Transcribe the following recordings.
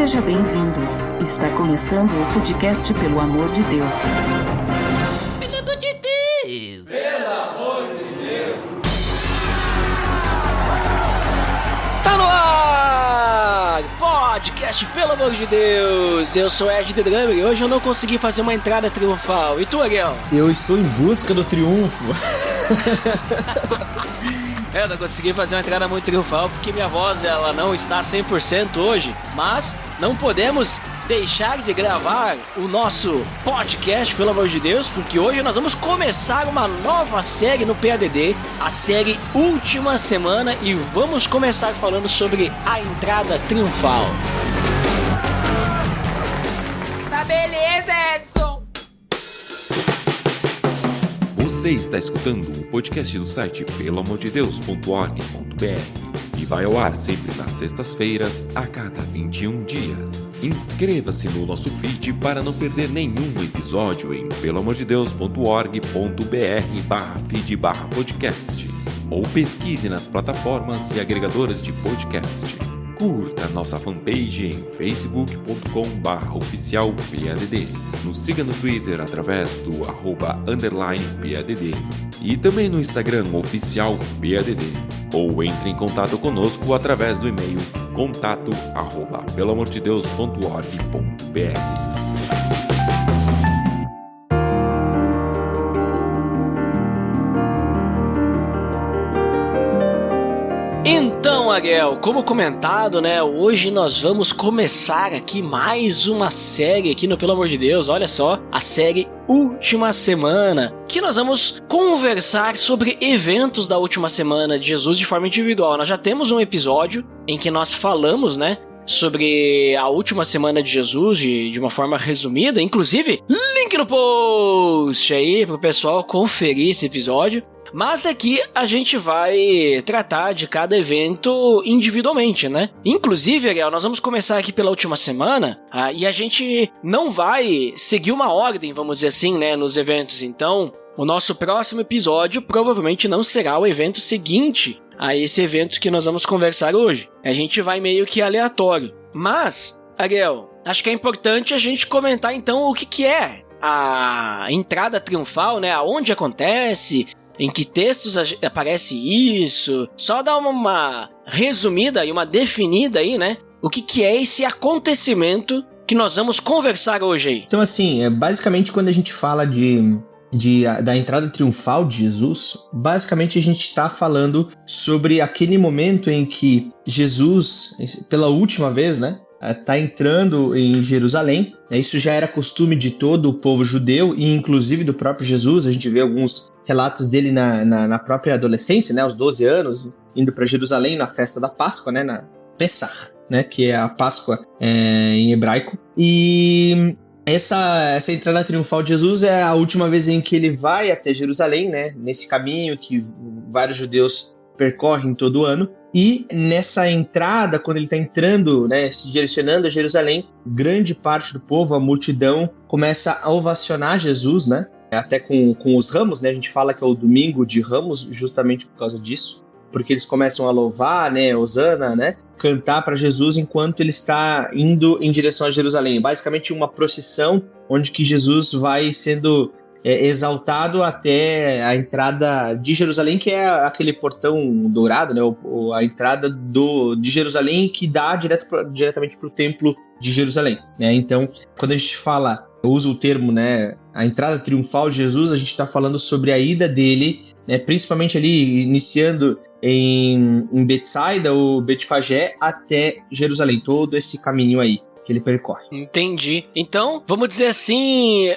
Seja bem-vindo. Está começando o podcast Pelo Amor de Deus. Pelo amor de Deus! Pelo amor de Deus! Tá no ar! Podcast Pelo Amor de Deus! Eu sou Ed The Drummer e hoje eu não consegui fazer uma entrada triunfal. E tu, Ariel? Eu estou em busca do triunfo. Eu não consegui fazer uma entrada muito triunfal porque minha voz ela não está 100% hoje, mas não podemos deixar de gravar o nosso podcast, pelo amor de Deus, porque hoje nós vamos começar uma nova série no PADD, a série Última Semana, e vamos começar falando sobre a entrada triunfal. Tá beleza, Edson! Você está escutando o podcast do site peloamordedeus.org.br e vai ao ar sempre nas sextas-feiras, a cada 21 dias. Inscreva-se no nosso feed para não perder nenhum episódio em peloamordedeus.org.br/feed/podcast ou pesquise nas plataformas e agregadores de podcast. Curta nossa fanpage em facebook.com/oficialpadd. Nos siga no Twitter através do @_PADD e também no Instagram oficialpadd. Ou entre em contato conosco através do e-mail contato@peloamordedeus.org.br. Então, Ariel, como comentado, né, hoje nós vamos começar aqui mais uma série aqui no Pelo Amor de Deus, olha só, a série Última Semana, que nós vamos conversar sobre eventos da Última Semana de Jesus de forma individual. Nós já temos um episódio em que nós falamos, né, sobre a Última Semana de Jesus de uma forma resumida, inclusive, link no post aí pro pessoal conferir esse episódio. Mas aqui a gente vai tratar de cada evento individualmente, né? Inclusive, Ariel, nós vamos começar aqui pela Última Semana e a gente não vai seguir uma ordem, vamos dizer assim, né, nos eventos. Então, o nosso próximo episódio provavelmente não será o evento seguinte a esse evento que nós vamos conversar hoje. A gente vai meio que aleatório. Mas, Ariel, acho que é importante a gente comentar então o que é a entrada triunfal, né? Aonde acontece, em que textos aparece isso. Só dar uma resumida e uma definida aí, né? O que é esse acontecimento que nós vamos conversar hoje aí. Então, assim, basicamente quando a gente fala da entrada triunfal de Jesus, basicamente a gente está falando sobre aquele momento em que Jesus, pela última vez, né, está entrando em Jerusalém. Isso já era costume de todo o povo judeu e inclusive do próprio Jesus. A gente vê alguns relatos dele na própria adolescência, né, aos 12 anos, indo para Jerusalém na festa da Páscoa, né, na Pessach, né, que é a Páscoa em hebraico. E essa entrada triunfal de Jesus é a última vez em que ele vai até Jerusalém, né, nesse caminho que vários judeus percorrem todo ano. E nessa entrada, quando ele está entrando, né, se direcionando a Jerusalém, grande parte do povo, a multidão, começa a ovacionar Jesus, né? Até com os ramos, né? A gente fala que é o domingo de Ramos justamente por causa disso, porque eles começam a louvar, né, Hosana, né, cantar para Jesus enquanto ele está indo em direção a Jerusalém. Basicamente uma procissão onde que Jesus vai sendo exaltado até a entrada de Jerusalém, que é aquele portão dourado, né, a entrada de Jerusalém que dá diretamente para o templo de Jerusalém, né? Então, quando a gente usa o termo, né, a entrada triunfal de Jesus, a gente está falando sobre a ida dele, né, principalmente ali iniciando em Betsaida ou Betfagé até Jerusalém, todo esse caminho aí que ele percorre. Entendi. Então, vamos dizer assim,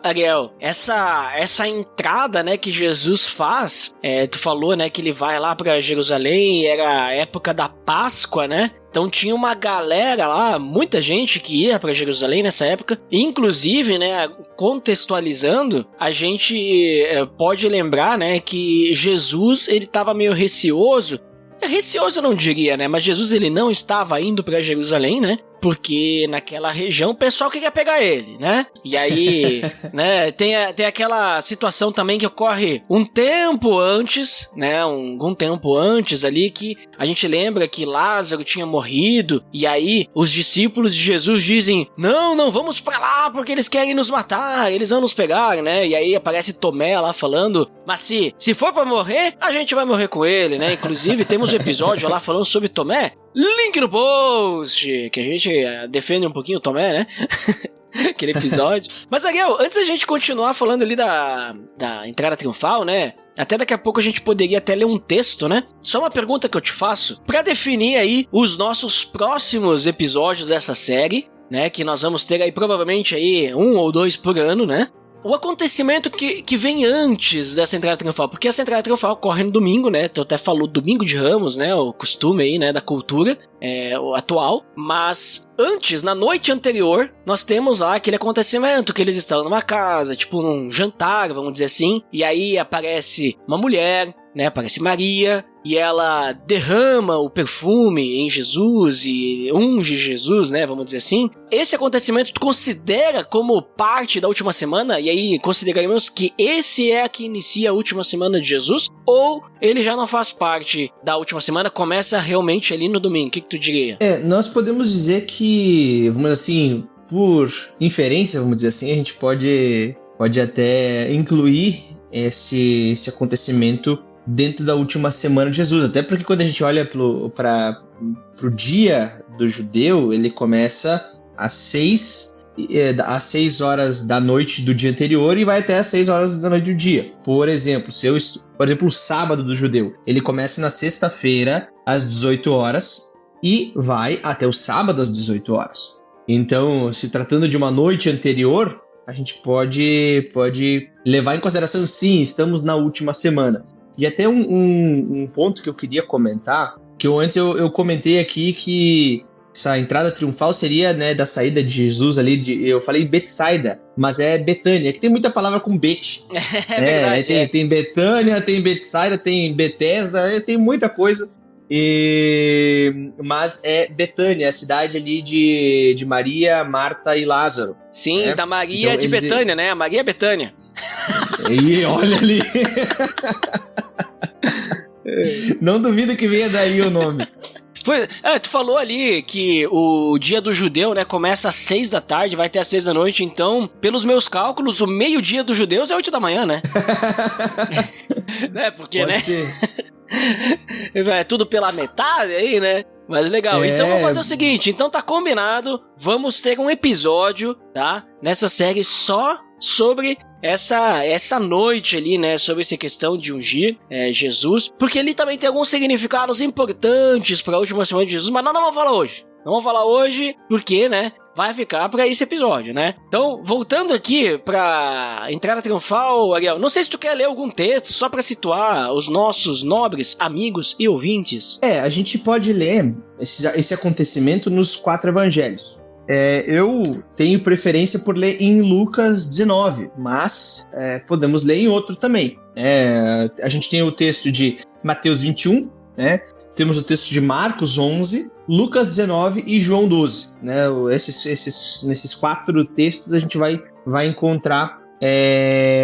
Ariel, essa entrada, né, que Jesus faz, tu falou, né, que ele vai lá para Jerusalém, era a época da Páscoa, né? Então tinha uma galera lá, muita gente que ia para Jerusalém nessa época. Inclusive, né, contextualizando, a gente pode lembrar, né, que Jesus ele estava meio receoso. Receoso eu não diria, né? Mas Jesus ele não estava indo para Jerusalém, né? porque naquela região o pessoal queria pegar ele, né? E aí, né, tem aquela situação também que ocorre um tempo antes, né? Algum tempo antes ali, que a gente lembra que Lázaro tinha morrido, e aí os discípulos de Jesus dizem: não vamos pra lá porque eles querem nos matar, eles vão nos pegar, né? E aí aparece Tomé lá falando: mas se for pra morrer, a gente vai morrer com ele, né? Inclusive temos um episódio lá falando sobre Tomé, link no post, que a gente defende um pouquinho o Tomé, né? Aquele episódio. Mas, Ariel, antes da gente continuar falando ali da entrada triunfal, né? Até daqui a pouco a gente poderia até ler um texto, né? Só uma pergunta que eu te faço, pra definir aí os nossos próximos episódios dessa série, né? Que nós vamos ter aí provavelmente aí 1 ou 2 por ano, né? O acontecimento que vem antes dessa entrada triunfal, porque essa entrada triunfal ocorre no domingo, né? Tu até falou Domingo de Ramos, né? O costume aí, né? Da cultura o atual. Mas antes, na noite anterior, nós temos lá aquele acontecimento que eles estão numa casa, tipo num jantar, vamos dizer assim. E aí aparece uma mulher, né? Aparece Maria, e ela derrama o perfume em Jesus e unge Jesus, né? Vamos dizer assim. Esse acontecimento tu considera como parte da última semana? E aí consideramos que esse é a que inicia a última semana de Jesus? Ou ele já não faz parte da última semana, começa realmente ali no domingo? O que tu diria? Nós podemos dizer que, vamos dizer assim, por inferência, vamos dizer assim, a gente pode até incluir esse acontecimento dentro da última semana de Jesus, até porque quando a gente olha para o dia do judeu, ele começa às 6 horas da noite do dia anterior e vai até às 6 horas da noite do dia. Por exemplo, o sábado do judeu, ele começa na sexta-feira às 18 horas e vai até o sábado às 18 horas. Então, se tratando de uma noite anterior, a gente pode levar em consideração, sim, estamos na última semana. E até um ponto que eu queria comentar, que antes eu comentei aqui que essa entrada triunfal seria, né, da saída de Jesus ali, eu falei Betsaida, mas é Betânia, que tem muita palavra com Bet. Verdade. Tem Betânia, tem Betsaida, tem Betesda, tem muita coisa. Mas é Betânia, a cidade ali de Maria, Marta e Lázaro. Sim, da Maria então, de Betânia, né? A Maria Betânia. E olha ali. Não duvido que venha daí o nome. Tu falou ali que o dia do judeu, né, começa às 6 da tarde, vai até às 6 da noite, então, pelos meus cálculos, o meio-dia dos judeus é 8 da manhã, né? Né? Porque, pode né? ser. É tudo pela metade aí, né? Mas legal, então vamos fazer o seguinte, então tá combinado, vamos ter um episódio, tá? Nessa série só sobre essa noite ali, né? Sobre essa questão de ungir Jesus, porque ele também tem alguns significados importantes para a última semana de Jesus, mas nós não vamos falar hoje. Não vamos falar hoje porque, né? Vai ficar pra esse episódio, né? Então, voltando aqui pra entrada triunfal, Ariel, não sei se tu quer ler algum texto só pra situar os nossos nobres amigos e ouvintes. A gente pode ler esse acontecimento nos 4 evangelhos. Eu tenho preferência por ler em Lucas 19, mas podemos ler em outro também. A gente tem o texto de Mateus 21, né? Temos o texto de Marcos 11, Lucas 19 e João 12. Né? Nesses 4 textos a gente vai encontrar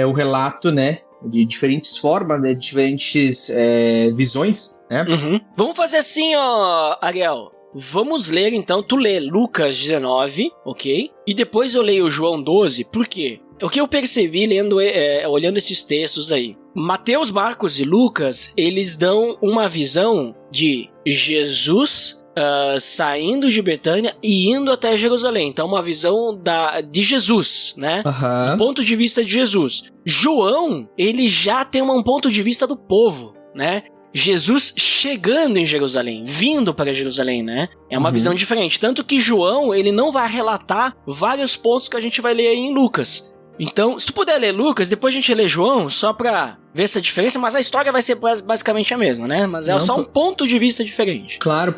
o relato, né, de diferentes formas, né, de diferentes visões. Né? Uhum. Vamos fazer assim, Ariel. Vamos ler então, tu lê Lucas 19, ok? E depois eu leio João 12, por quê? O que eu percebi olhando esses textos aí? Mateus, Marcos e Lucas, eles dão uma visão de Jesus saindo de Betânia e indo até Jerusalém. Então, uma visão de Jesus, né? Uhum. Do ponto de vista de Jesus. João, ele já tem um ponto de vista do povo, né? Jesus chegando em Jerusalém, vindo para Jerusalém, né? É uma visão diferente. Tanto que João, ele não vai relatar vários pontos que a gente vai ler aí em Lucas. Então, se tu puder ler Lucas, depois a gente lê João, só pra ver essa diferença, mas a história vai ser basicamente a mesma, né? Mas é só um ponto de vista diferente. Claro,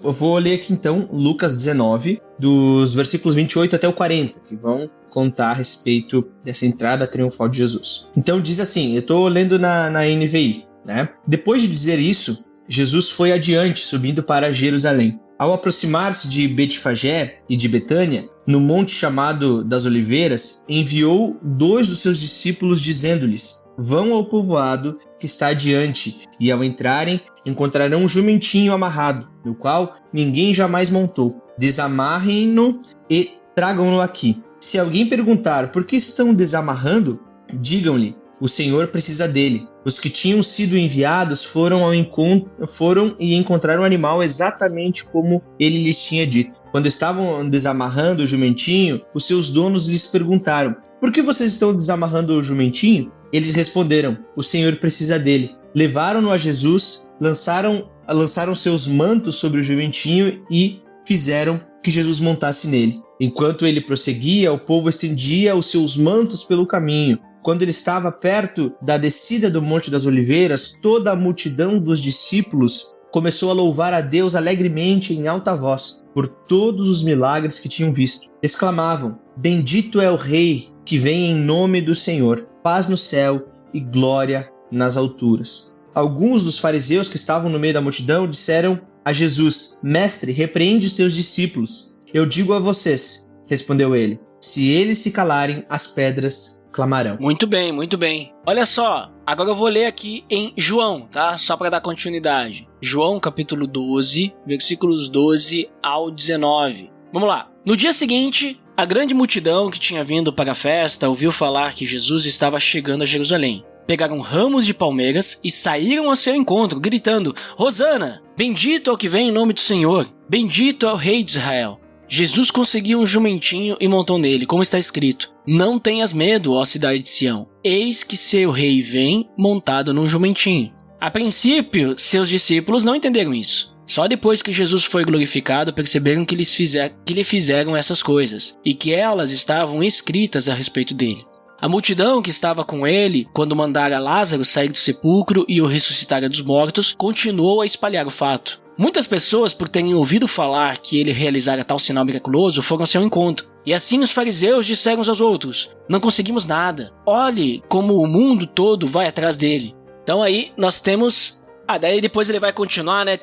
eu vou ler aqui então Lucas 19, dos versículos 28 até o 40, que vão contar a respeito dessa entrada triunfal de Jesus. Então diz assim, eu tô lendo na NVI, né? Depois de dizer isso, Jesus foi adiante, subindo para Jerusalém. Ao aproximar-se de Betfagé e de Betânia, no monte chamado das Oliveiras, enviou 2 dos seus discípulos dizendo-lhes: vão ao povoado que está adiante, e ao entrarem encontrarão um jumentinho amarrado, no qual ninguém jamais montou. Desamarrem-no e tragam-no aqui. Se alguém perguntar por que estão desamarrando, digam-lhe: o Senhor precisa dele. Os que tinham sido enviados foram e encontraram o animal exatamente como ele lhes tinha dito. Quando estavam desamarrando o jumentinho, os seus donos lhes perguntaram: por que vocês estão desamarrando o jumentinho? Eles responderam: o Senhor precisa dele. Levaram-no a Jesus, lançaram seus mantos sobre o jumentinho e fizeram que Jesus montasse nele. Enquanto ele prosseguia, o povo estendia os seus mantos pelo caminho. Quando ele estava perto da descida do Monte das Oliveiras, toda a multidão dos discípulos começou a louvar a Deus alegremente em alta voz por todos os milagres que tinham visto. Exclamavam: bendito é o Rei que vem em nome do Senhor, paz no céu e glória nas alturas. Alguns dos fariseus que estavam no meio da multidão disseram a Jesus: mestre, repreende os teus discípulos. Eu digo a vocês, respondeu ele, se eles se calarem, as pedras clamarão. Muito bem, muito bem. Olha só, agora eu vou ler aqui em João, tá? Só para dar continuidade. João capítulo 12, versículos 12 ao 19. Vamos lá. No dia seguinte, a grande multidão que tinha vindo para a festa ouviu falar que Jesus estava chegando a Jerusalém. Pegaram ramos de palmeiras e saíram ao seu encontro, gritando: Hosana! Bendito é o que vem em nome do Senhor! Bendito é o Rei de Israel! Jesus conseguiu um jumentinho e montou nele, como está escrito: não tenhas medo, ó cidade de Sião. Eis que seu rei vem montado num jumentinho. A princípio, seus discípulos não entenderam isso. Só depois que Jesus foi glorificado perceberam que lhe fizeram essas coisas e que elas estavam escritas a respeito dele. A multidão que estava com ele, quando mandara Lázaro sair do sepulcro e o ressuscitara dos mortos, continuou a espalhar o fato. Muitas pessoas, por terem ouvido falar que ele realizara tal sinal miraculoso, foram ao seu encontro. E assim os fariseus disseram uns aos outros: não conseguimos nada. Olhe como o mundo todo vai atrás dele. Então aí nós temos... daí depois ele vai continuar, né?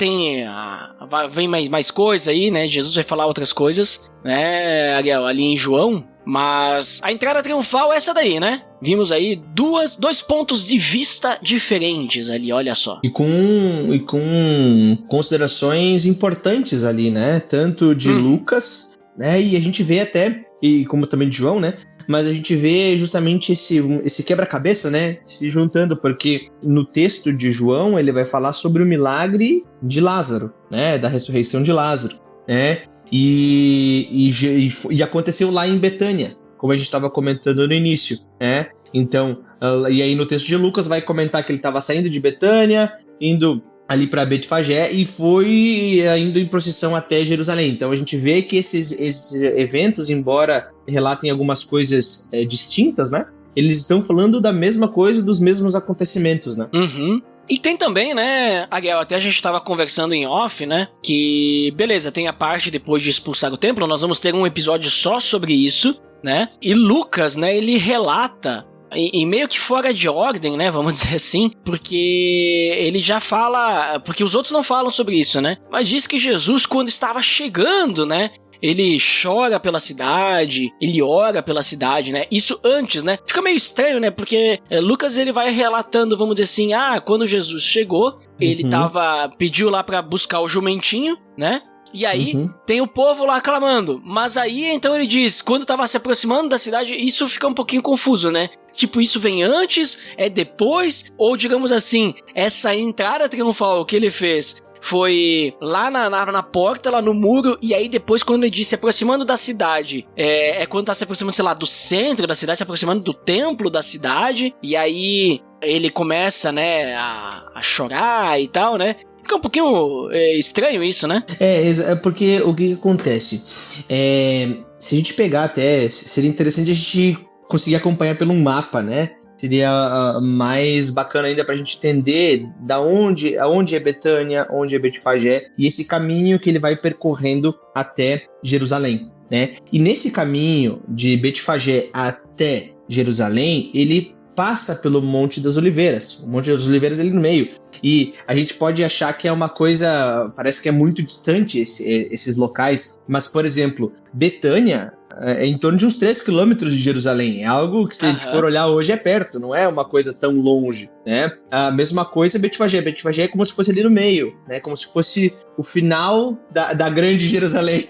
Vem mais coisa aí, né? Jesus vai falar outras coisas, né, Ariel, ali em João. Mas a entrada triunfal é essa daí, né? Vimos aí dois pontos de vista diferentes ali, olha só. E com considerações importantes ali, né? Tanto de Lucas, né? E a gente vê até, e como também de João, né? Mas a gente vê justamente esse quebra-cabeça, né? Se juntando, porque no texto de João ele vai falar sobre o milagre de Lázaro, né? Da ressurreição de Lázaro, né? E aconteceu lá em Betânia, como a gente estava comentando no início, né? Então, e aí no texto de Lucas vai comentar que ele estava saindo de Betânia, indo ali para Betfagé e foi indo em procissão até Jerusalém. Então a gente vê que esses eventos, embora relatem algumas coisas distintas, né? Eles estão falando da mesma coisa, dos mesmos acontecimentos, né? Uhum. E tem também, né, Ariel, até a gente estava conversando em off, né, que, beleza, tem a parte depois de expulsar o templo, nós vamos ter um episódio só sobre isso, né, e Lucas, né, ele relata, e meio que fora de ordem, né, vamos dizer assim, porque ele já fala, porque os outros não falam sobre isso, né, mas diz que Jesus, quando estava chegando, né, ele chora pela cidade, ele ora pela cidade, né? Isso antes, né? Fica meio estranho, né? Porque Lucas, ele vai relatando, vamos dizer assim, quando Jesus chegou, ele pediu lá pra buscar o jumentinho, né? E aí, tem o povo lá clamando. Mas aí, então ele diz, quando tava se aproximando da cidade, isso fica um pouquinho confuso, né? Tipo, isso vem antes, é depois, ou digamos assim, essa entrada triunfal que ele fez foi lá na porta, lá no muro, e aí depois quando ele diz se aproximando da cidade, quando tá se aproximando, sei lá, do centro da cidade, se aproximando do templo da cidade, e aí ele começa, né, a chorar e tal, né? Fica um pouquinho estranho isso, né? É porque o que acontece? Se a gente pegar até, seria interessante a gente conseguir acompanhar pelo mapa, né? Seria mais bacana ainda pra gente entender aonde é Betânia, onde é Betfagé, e esse caminho que ele vai percorrendo até Jerusalém, né? E nesse caminho de Betfagé até Jerusalém, ele passa pelo Monte das Oliveiras. O Monte das Oliveiras ali no meio. E a gente pode achar que é uma coisa, parece que é muito distante esses locais, mas, por exemplo, Betânia é em torno de uns 3 quilômetros de Jerusalém. É algo que, se a gente for olhar hoje, é perto, não é uma coisa tão longe, né? A mesma coisa Betfagé. Betfagé é como se fosse ali no meio, né? Como se fosse o final da grande Jerusalém.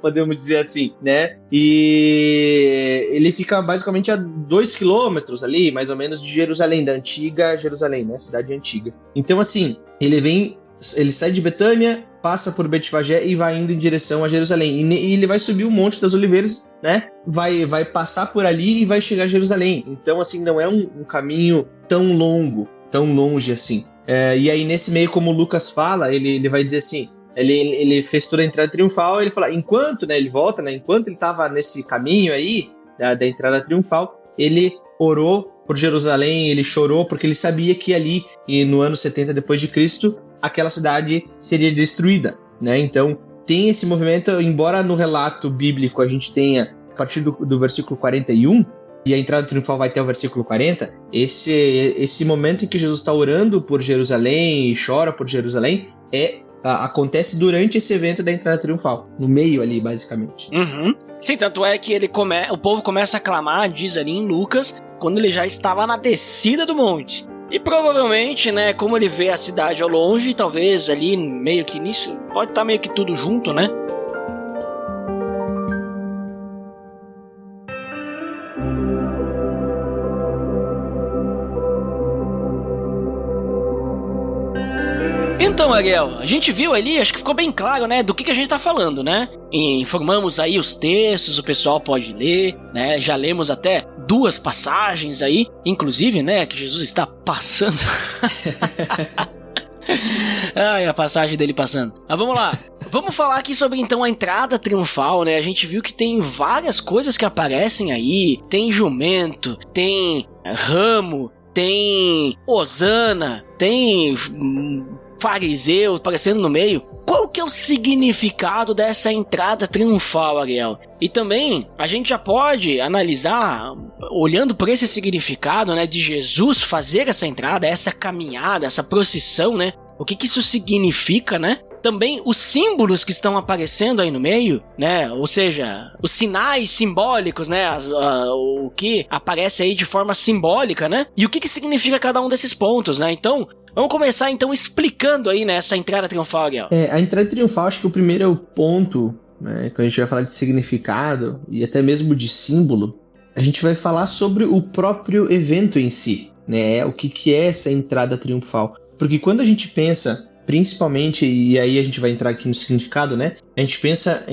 Podemos dizer assim, né? E ele fica basicamente a 2 quilômetros ali, mais ou menos, de Jerusalém, da antiga Jerusalém, né? Cidade antiga. Então, assim, ele sai de Betânia, passa por Betfagé e vai indo em direção a Jerusalém. E ele vai subir o Monte das Oliveiras, né? Vai passar por ali e vai chegar a Jerusalém. Então, assim, não é um caminho tão longo, tão longe assim. E aí, nesse meio, como o Lucas fala, ele vai dizer assim, ele fez toda a entrada triunfal, ele fala, enquanto, né, ele volta, né, enquanto ele estava nesse caminho aí, da entrada triunfal, ele orou por Jerusalém, ele chorou, porque ele sabia que ali, e no ano 70 depois de Cristo, aquela cidade seria destruída, né? Então, tem esse movimento, embora no relato bíblico a gente tenha, a partir do versículo 41, e a entrada triunfal vai até o versículo 40, esse momento em que Jesus está orando por Jerusalém e chora por Jerusalém, acontece durante esse evento da entrada triunfal, no meio ali, basicamente. Uhum. Sim, tanto é que o povo começa a clamar, diz ali em Lucas, quando ele já estava na descida do monte. E provavelmente, né, como ele vê a cidade ao longe, talvez ali meio que nisso, pode estar meio que tudo junto, né? Então, Ariel, a gente viu ali, acho que ficou bem claro, né, do que a gente tá falando, né? Informamos aí os textos, o pessoal pode ler, né? Já lemos até 2 passagens aí, inclusive, né, que Jesus está passando. Ai, a passagem dele passando. Mas vamos lá. Vamos falar aqui sobre, então, a entrada triunfal, né? A gente viu que tem várias coisas que aparecem aí. Tem jumento, tem ramo, tem hosana, tem fariseu aparecendo no meio. Qual que é o significado dessa entrada triunfal, Ariel? E também a gente já pode analisar, olhando por esse significado, né, de Jesus fazer essa entrada, essa caminhada, essa procissão, né? O que isso significa, né? Também os símbolos que estão aparecendo aí no meio, né? Ou seja, os sinais simbólicos, né? O que aparece aí de forma simbólica, né? E o que significa cada um desses pontos, né? Então, vamos começar então explicando aí, né, essa entrada triunfal, Ariel. A entrada triunfal, acho que o primeiro ponto, né, quando a gente vai falar de significado e até mesmo de símbolo, a gente vai falar sobre o próprio evento em si, né? O que é essa entrada triunfal. Porque quando a gente pensa, principalmente, e aí a gente vai entrar aqui no significado, né? A gente pensa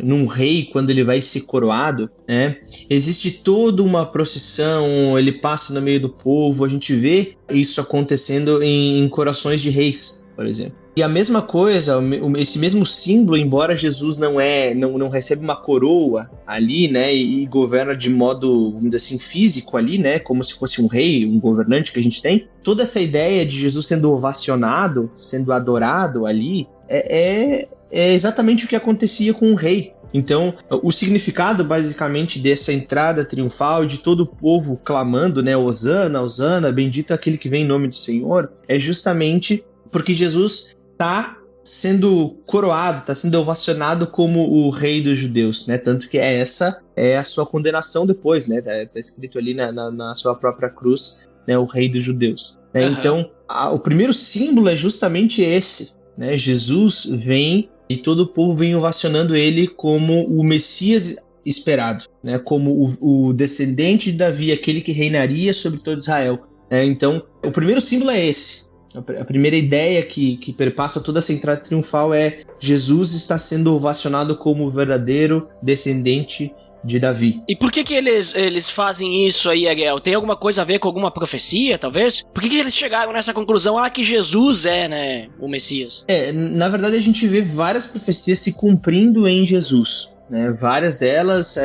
num rei quando ele vai ser coroado, né? Existe toda uma procissão, ele passa no meio do povo, a gente vê isso acontecendo em coroações de reis, por exemplo. E a mesma coisa, esse mesmo símbolo, embora Jesus não recebe uma coroa ali, né, e governa de modo, vamos dizer assim, físico ali, né, como se fosse um rei, um governante que a gente tem, toda essa ideia de Jesus sendo ovacionado, sendo adorado ali, é exatamente o que acontecia com o rei. Então, o significado, basicamente, dessa entrada triunfal, de todo o povo clamando, né, Hosana, Hosana, bendito aquele que vem em nome do Senhor, é justamente porque Jesus está sendo coroado, está sendo ovacionado como o rei dos judeus, né? Tanto que essa é a sua condenação depois, né? Tá escrito ali na sua própria cruz, né? O rei dos judeus. Né? Uhum. Então, o primeiro símbolo é justamente esse, né? Jesus vem e todo o povo vem ovacionando ele como o Messias esperado, né? Como o descendente de Davi, aquele que reinaria sobre todo Israel. Então, o primeiro símbolo é esse. A primeira ideia que perpassa toda essa entrada triunfal é Jesus está sendo ovacionado como o verdadeiro descendente de Davi. E por que eles fazem isso aí, Ariel? Tem alguma coisa a ver com alguma profecia, talvez? Por que eles chegaram nessa conclusão, que Jesus é, né, o Messias? Na verdade a gente vê várias profecias se cumprindo em Jesus, né? Várias delas,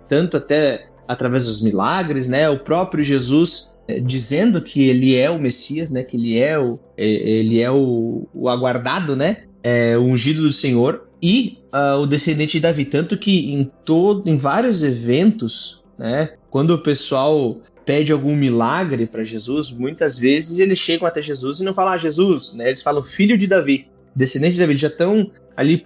tanto até através dos milagres, né? O próprio Jesus dizendo que ele é o Messias, né? Que ele é o aguardado, né? O ungido do Senhor e o descendente de Davi. Tanto que em vários eventos, né? Quando o pessoal pede algum milagre para Jesus, muitas vezes eles chegam até Jesus e não falam Jesus, né? Eles falam filho de Davi, descendente de Davi. Eles já estão ali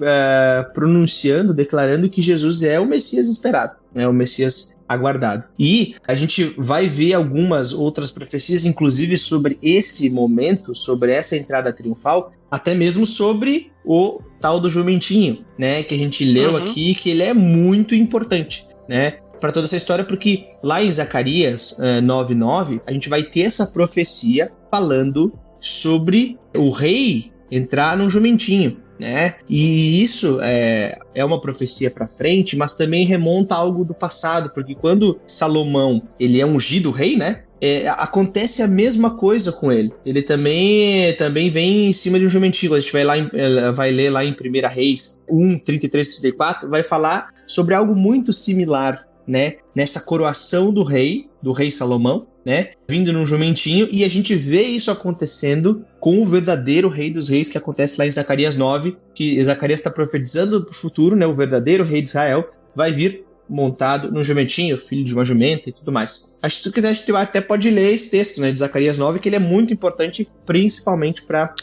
pronunciando, declarando que Jesus é o Messias esperado, né? O Messias aguardado. E a gente vai ver algumas outras profecias, inclusive sobre esse momento, sobre essa entrada triunfal, até mesmo sobre o tal do jumentinho, né? Que a gente leu aqui, que ele é muito importante, né? Para toda essa história, porque lá em Zacarias 9:9, a gente vai ter essa profecia falando sobre o rei entrar num jumentinho, né? E isso é uma profecia para frente, mas também remonta a algo do passado, porque quando Salomão ele é ungido rei, né? Acontece a mesma coisa com ele. Ele também vem em cima de um jumentinho. A gente vai ler lá em 1 Reis 1, 33, 34, vai falar sobre algo muito similar, né? Nessa coroação do rei Salomão, né? Vindo num jumentinho, e a gente vê isso acontecendo com o verdadeiro rei dos reis, que acontece lá em Zacarias 9, que Zacarias está profetizando para o futuro, né? O verdadeiro rei de Israel vai vir montado num jumentinho, filho de uma jumenta e tudo mais. Acho que se tu quiser, a gente até pode ler esse texto, né, de Zacarias 9, que ele é muito importante, principalmente para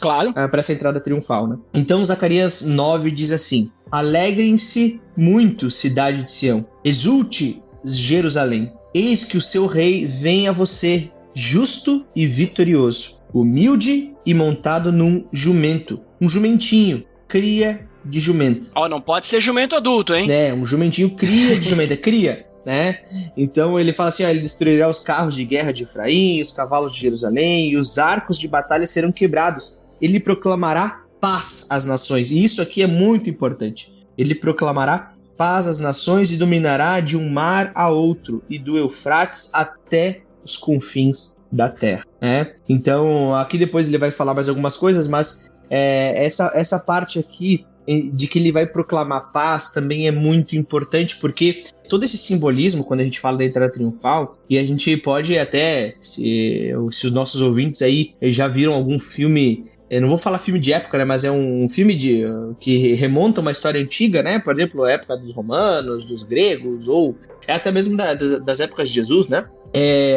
essa entrada triunfal, né? Então, Zacarias 9 diz assim: Alegrem-se muito, cidade de Sião. Exulte, Jerusalém. Eis que o seu rei vem a você, justo e vitorioso, humilde e montado num jumento, um jumentinho, cria de jumento. Não pode ser jumento adulto, hein? Um jumentinho cria de jumento, cria, né? Então ele fala assim, ele destruirá os carros de guerra de Efraim, os cavalos de Jerusalém, e os arcos de batalha serão quebrados. Ele proclamará paz às nações, e isso aqui é muito importante. Ele proclamará paz às nações e dominará de um mar a outro, e do Eufrates até os confins da terra, né? Então aqui depois ele vai falar mais algumas coisas, mas essa parte aqui de que ele vai proclamar paz também é muito importante, porque todo esse simbolismo, quando a gente fala da entrada triunfal, e a gente pode até, se os nossos ouvintes aí já viram algum filme, eu não vou falar filme de época, né, mas é um filme que remonta uma história antiga, né, por exemplo, a época dos romanos, dos gregos, ou até mesmo das épocas de Jesus, né,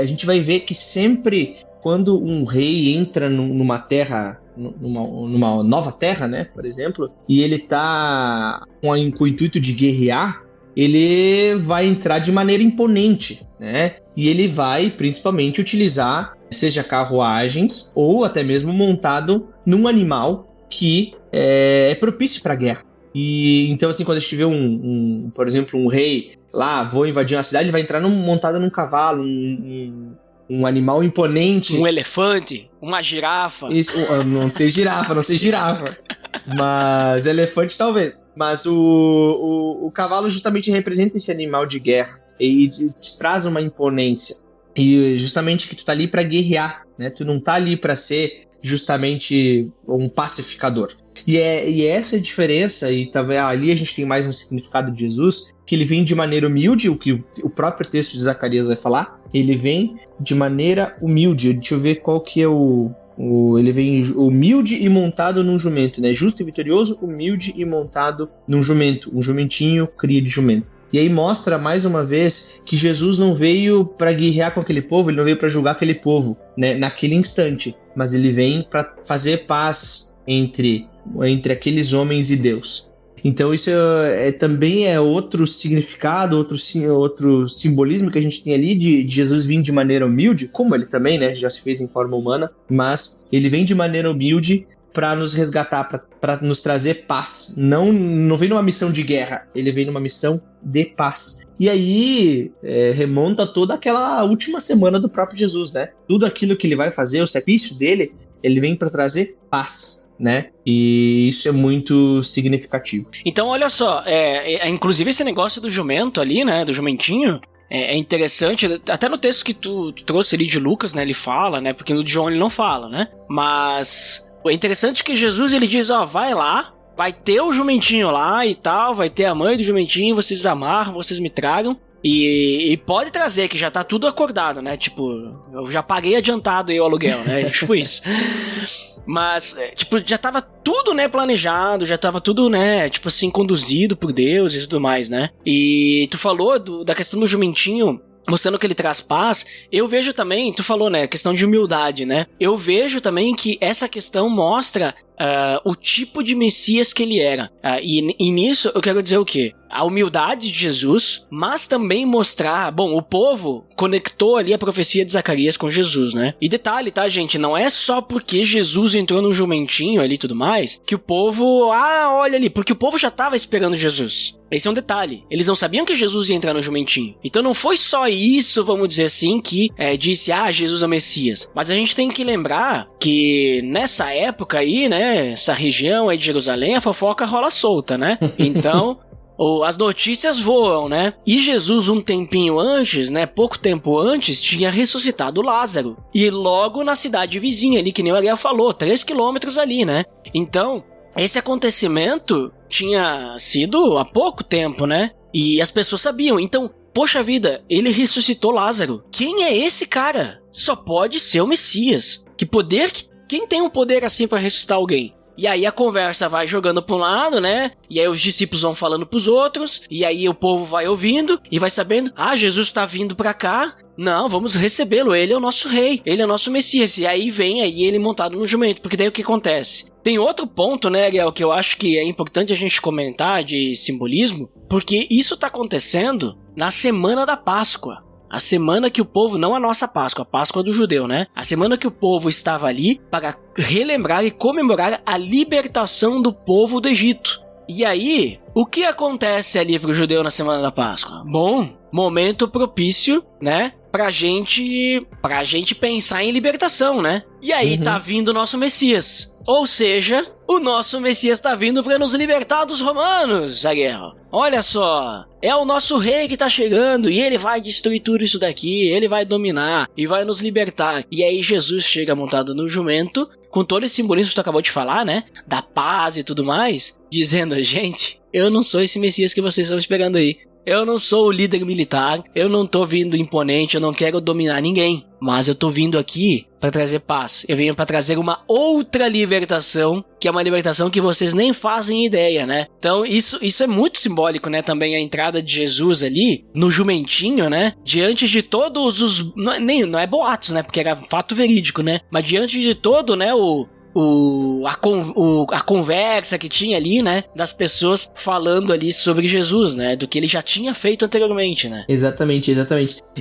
a gente vai ver que sempre quando um rei entra numa terra, numa nova terra, né, por exemplo, e ele tá com o intuito de guerrear, ele vai entrar de maneira imponente, né, e ele vai principalmente utilizar, seja carruagens ou até mesmo montado num animal que é propício para guerra. E então assim, quando a gente vê por exemplo, um rei lá, vou invadir uma cidade, ele vai entrar montado num cavalo, um animal imponente. Um elefante, uma girafa. Isso, não sei girafa. Mas elefante talvez. Mas o cavalo justamente representa esse animal de guerra e te traz uma imponência. E justamente que tu tá ali pra guerrear, né? Tu não tá ali pra ser justamente um pacificador. E é essa a diferença, e talvez ali a gente tem mais um significado de Jesus, que ele vem de maneira humilde, o que o próprio texto de Zacarias vai falar, ele vem de maneira humilde. Deixa eu ver qual que é ele vem humilde e montado num jumento, né? Justo e vitorioso, humilde e montado num jumento, um jumentinho, cria de jumento. E aí mostra mais uma vez que Jesus não veio para guerrear com aquele povo, ele não veio para julgar aquele povo, né, naquele instante, mas ele vem para fazer paz entre aqueles homens e Deus. Então isso também é outro significado, outro simbolismo que a gente tem ali de Jesus vir de maneira humilde, como ele também, né, já se fez em forma humana, mas ele vem de maneira humilde para nos resgatar, para nos trazer paz. Não vem numa missão de guerra, ele vem numa missão de paz. E aí remonta toda aquela última semana do próprio Jesus, né? Tudo aquilo que ele vai fazer, o sacrifício dele, ele vem para trazer paz, né? E isso é muito significativo. Então, olha só, inclusive esse negócio do jumento ali, né? Do jumentinho, é interessante, até no texto que tu trouxe ali de Lucas, né? Ele fala, né? Porque no de João ele não fala, né? Mas é interessante que Jesus, ele diz, vai lá, vai ter o jumentinho lá e tal, vai ter a mãe do jumentinho, vocês amarram, vocês me tragam. E pode trazer, que já tá tudo acordado, né? Tipo, eu já paguei adiantado aí o aluguel, né? Tipo isso. Mas, tipo, já tava tudo, né, planejado, já tava tudo, né, tipo assim, conduzido por Deus e tudo mais, né? E tu falou da questão do jumentinho mostrando que ele traz paz, eu vejo também, tu falou, né, questão de humildade, né? Eu vejo também que essa questão mostra o tipo de Messias que ele era. E nisso eu quero dizer o quê? A humildade de Jesus, mas também mostrar... Bom, o povo conectou ali a profecia de Zacarias com Jesus, né? E detalhe, tá, gente? Não é só porque Jesus entrou num jumentinho ali e tudo mais, que o povo... olha ali, porque o povo já estava esperando Jesus. Esse é um detalhe. Eles não sabiam que Jesus ia entrar no jumentinho. Então não foi só isso, vamos dizer assim, que disse, Jesus é o Messias. Mas a gente tem que lembrar que nessa época aí, né, essa região aí de Jerusalém, a fofoca rola solta, né? Então... as notícias voam, né? E Jesus, um tempinho antes, né? Pouco tempo antes, tinha ressuscitado Lázaro. E logo na cidade vizinha ali, que nem o Ariel falou, 3 quilômetros ali, né? Então, esse acontecimento tinha sido há pouco tempo, né? E as pessoas sabiam. Então, poxa vida, ele ressuscitou Lázaro. Quem é esse cara? Só pode ser o Messias. Quem tem um poder assim para ressuscitar alguém? E aí a conversa vai jogando para um lado, né? E aí os discípulos vão falando pros outros. E aí o povo vai ouvindo e vai sabendo. Jesus está vindo para cá. Não, vamos recebê-lo. Ele é o nosso rei. Ele é o nosso Messias. E aí vem ele montado no jumento. Porque daí o que acontece? Tem outro ponto, né, Ariel, que eu acho que é importante a gente comentar de simbolismo. Porque isso está acontecendo na semana da Páscoa. A semana que o povo, não a nossa Páscoa, a Páscoa do judeu, né? A semana que o povo estava ali para relembrar e comemorar a libertação do povo do Egito. E aí, o que acontece ali pro judeu na semana da Páscoa? Bom, momento propício, né? Pra gente pensar em libertação, né? E aí tá vindo o nosso Messias. Ou seja, o nosso Messias tá vindo para nos libertar dos romanos, Ariel. Olha só, é o nosso rei que tá chegando e ele vai destruir tudo isso daqui, ele vai dominar e vai nos libertar. E aí Jesus chega montado no jumento, com todo esse simbolismo que tu acabou de falar, né? Da paz e tudo mais, dizendo, gente, eu não sou esse Messias que vocês estão esperando aí. Eu não sou o líder militar, eu não tô vindo imponente, eu não quero dominar ninguém. Mas eu tô vindo aqui para trazer paz. Eu venho para trazer uma outra libertação, que é uma libertação que vocês nem fazem ideia, né? Então isso é muito simbólico, né? Também a entrada de Jesus ali, no jumentinho, né? Diante de todos os... Não é boatos, né? Porque era fato verídico, né? Mas diante de todo, né? A conversa que tinha ali, né, das pessoas falando ali sobre Jesus, né, do que ele já tinha feito anteriormente, né. Exatamente.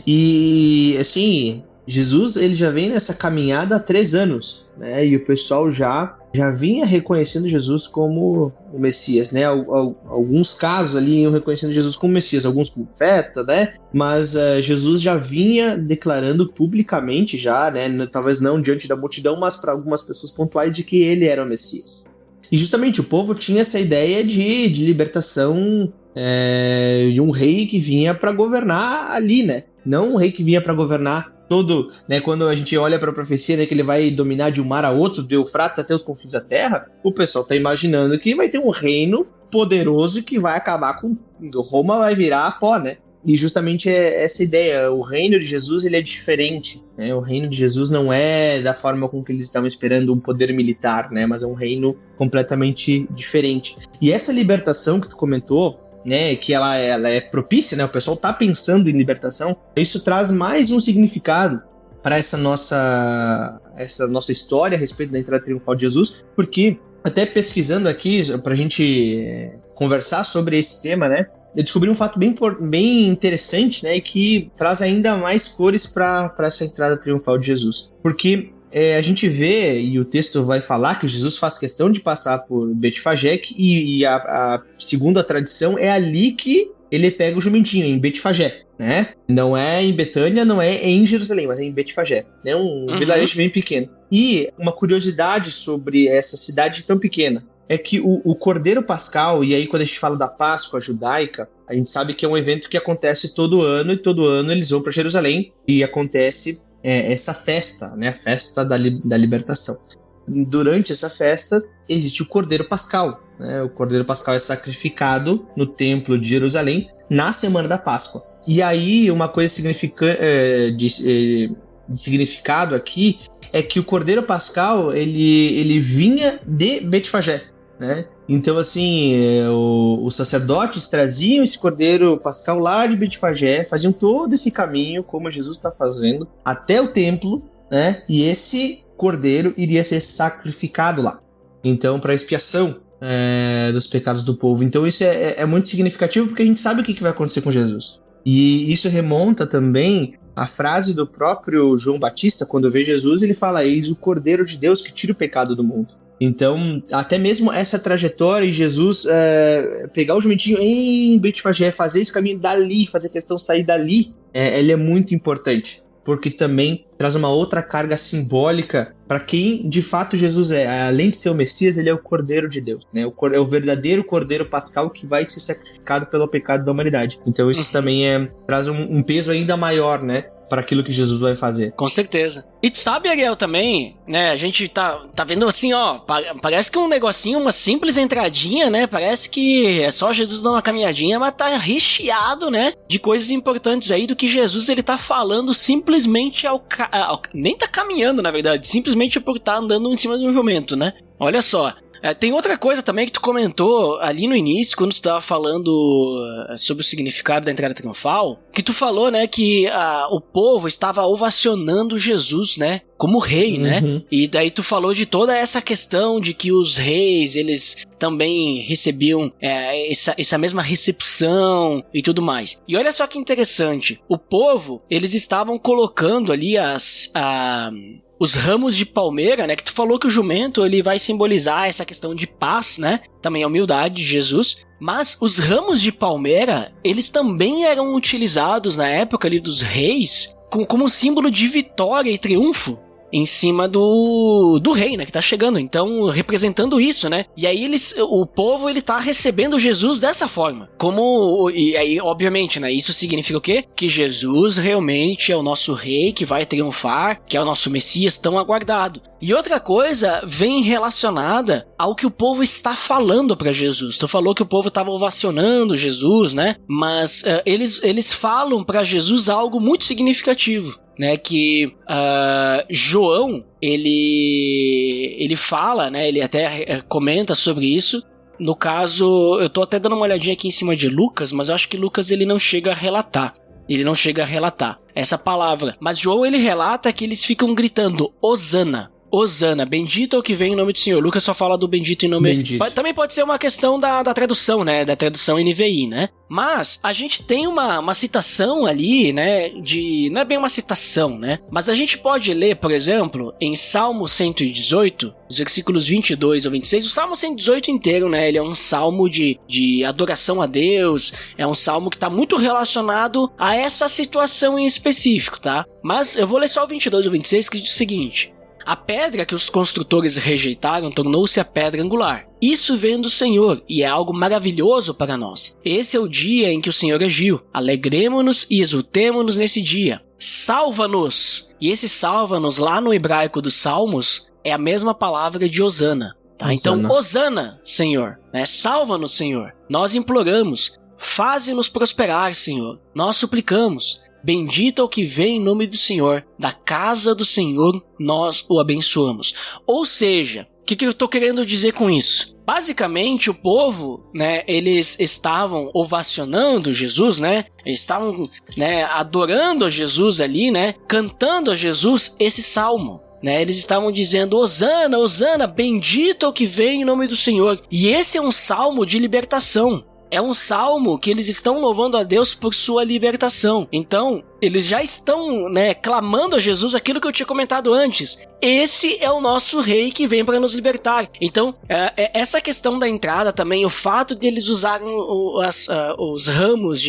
E, assim, Jesus, ele já vem nessa caminhada há 3 anos, né, e o pessoal já vinha reconhecendo Jesus como o Messias, né, alguns casos ali iam reconhecendo Jesus como Messias, alguns como profeta, né, mas Jesus já vinha declarando publicamente já, né, talvez não diante da multidão, mas para algumas pessoas pontuais de que ele era o Messias. E justamente o povo tinha essa ideia de libertação e um rei que vinha para governar ali, né, não um rei que vinha para governar todo, né, quando a gente olha para a profecia, né, que ele vai dominar de um mar a outro, do Eufrates até os confins da terra, o pessoal tá imaginando que vai ter um reino poderoso que vai acabar com... Roma vai virar pó, né? E justamente é essa ideia, o reino de Jesus, ele é diferente, né? O reino de Jesus não é da forma com que eles estavam esperando um poder militar, né? Mas é um reino completamente diferente. E essa libertação que tu comentou, né, que ela é propícia, né, o pessoal tá pensando em libertação, isso traz mais um significado para essa nossa história a respeito da entrada triunfal de Jesus, porque até pesquisando aqui pra gente conversar sobre esse tema, né, eu descobri um fato bem interessante, né, que traz ainda mais cores para essa entrada triunfal de Jesus, porque a gente vê, e o texto vai falar, que Jesus faz questão de passar por Betfagé, e segundo a tradição, é ali que ele pega o jumentinho, em Betfagé, né? Não é em Betânia, não é em Jerusalém, mas é em Betfagé, né? Um vilarejo bem pequeno. E uma curiosidade sobre essa cidade tão pequena é que o Cordeiro Pascal, e aí quando a gente fala da Páscoa judaica, a gente sabe que é um evento que acontece todo ano, e todo ano eles vão para Jerusalém, e acontece essa festa, né, a festa da libertação. Durante essa festa existe o Cordeiro Pascal, né? O Cordeiro Pascal é sacrificado no Templo de Jerusalém na semana da Páscoa. E aí uma coisa de significado aqui é que o Cordeiro Pascal ele vinha de Betfagé, né? Então, assim, os sacerdotes traziam esse cordeiro pascal lá de Betfagé, faziam todo esse caminho, como Jesus está fazendo, até o templo, né? E esse cordeiro iria ser sacrificado lá. Então, para expiação dos pecados do povo. Então, isso é muito significativo, porque a gente sabe o que vai acontecer com Jesus. E isso remonta também à frase do próprio João Batista, quando vê Jesus, ele fala: eis o Cordeiro de Deus que tira o pecado do mundo. Então, até mesmo essa trajetória de Jesus pegar o jumentinho em Betfagé, fazer esse caminho dali, fazer a questão sair dali, ele é muito importante, porque também traz uma outra carga simbólica para quem de fato Jesus é. Além de ser o Messias, ele é o Cordeiro de Deus, né? É o verdadeiro Cordeiro pascal que vai ser sacrificado pelo pecado da humanidade. Então isso também traz um peso ainda maior, né, para aquilo que Jesus vai fazer. Com certeza. E tu sabe, Ariel, também, né, a gente tá vendo assim, ó, parece que um negocinho, uma simples entradinha, né, parece que é só Jesus dar uma caminhadinha, mas tá recheado, né, de coisas importantes aí do que Jesus, ele tá falando simplesmente nem tá caminhando, na verdade, simplesmente por estar andando em cima de um jumento, né. Olha só. Tem outra coisa também que tu comentou ali no início, quando tu tava falando sobre o significado da entrada triunfal, que tu falou, né, que o povo estava ovacionando Jesus, né, como rei, né? E daí tu falou de toda essa questão de que os reis, eles também recebiam essa mesma recepção e tudo mais. E olha só que interessante, o povo, eles estavam colocando ali os ramos de palmeira, né, que tu falou que o jumento, ele vai simbolizar essa questão de paz, né, também a humildade de Jesus, mas os ramos de palmeira, eles também eram utilizados na época ali dos reis como um símbolo de vitória e triunfo em cima do rei, né, que tá chegando, então representando isso, né, e aí o povo, ele tá recebendo Jesus dessa forma, e aí, obviamente, né, isso significa o quê? Que Jesus realmente é o nosso rei que vai triunfar, que é o nosso Messias tão aguardado. E outra coisa vem relacionada ao que o povo está falando para Jesus. Tu falou que o povo estava ovacionando Jesus, né, mas eles falam para Jesus algo muito significativo, né, que João, ele fala, né, ele até comenta sobre isso. No caso, eu tô até dando uma olhadinha aqui em cima de Lucas, mas eu acho que Lucas, ele não chega a relatar essa palavra. Mas João, ele relata que eles ficam gritando Hosana. Hosana, bendito é o que vem em nome do Senhor. Lucas só fala do bendito em nome... Bendito. Também pode ser uma questão da tradução, né? Da tradução NVI, né? Mas a gente tem uma citação ali, né? Não é bem uma citação, né? Mas a gente pode ler, por exemplo, em Salmo 118, os versículos 22 ou 26. O Salmo 118 inteiro, né? Ele é um salmo de adoração a Deus. É um salmo que está muito relacionado a essa situação em específico, tá? Mas eu vou ler só o 22 ou 26, que diz o seguinte: a pedra que os construtores rejeitaram tornou-se a pedra angular. Isso vem do Senhor, e é algo maravilhoso para nós. Esse é o dia em que o Senhor agiu. Alegremo-nos e exultemo-nos nesse dia. Salva-nos! E esse salva-nos, lá no hebraico dos Salmos, é a mesma palavra de Hosana. Tá? Então, Hosana, Senhor. Né? Salva-nos, Senhor. Nós imploramos. Faze-nos prosperar, Senhor. Nós suplicamos. Bendito é o que vem em nome do Senhor, da casa do Senhor nós o abençoamos. Ou seja, o que eu estou querendo dizer com isso? Basicamente, o povo, né, eles estavam ovacionando Jesus, né, eles estavam, né, adorando a Jesus ali, né, cantando a Jesus esse salmo. Né, eles estavam dizendo, Hosana, Hosana, bendito é o que vem em nome do Senhor. E esse é um salmo de libertação. É um salmo que eles estão louvando a Deus por sua libertação. Então, eles já estão, né, clamando a Jesus aquilo que eu tinha comentado antes. Esse é o nosso rei que vem para nos libertar. Então, essa questão da entrada também, o fato de eles usarem os ramos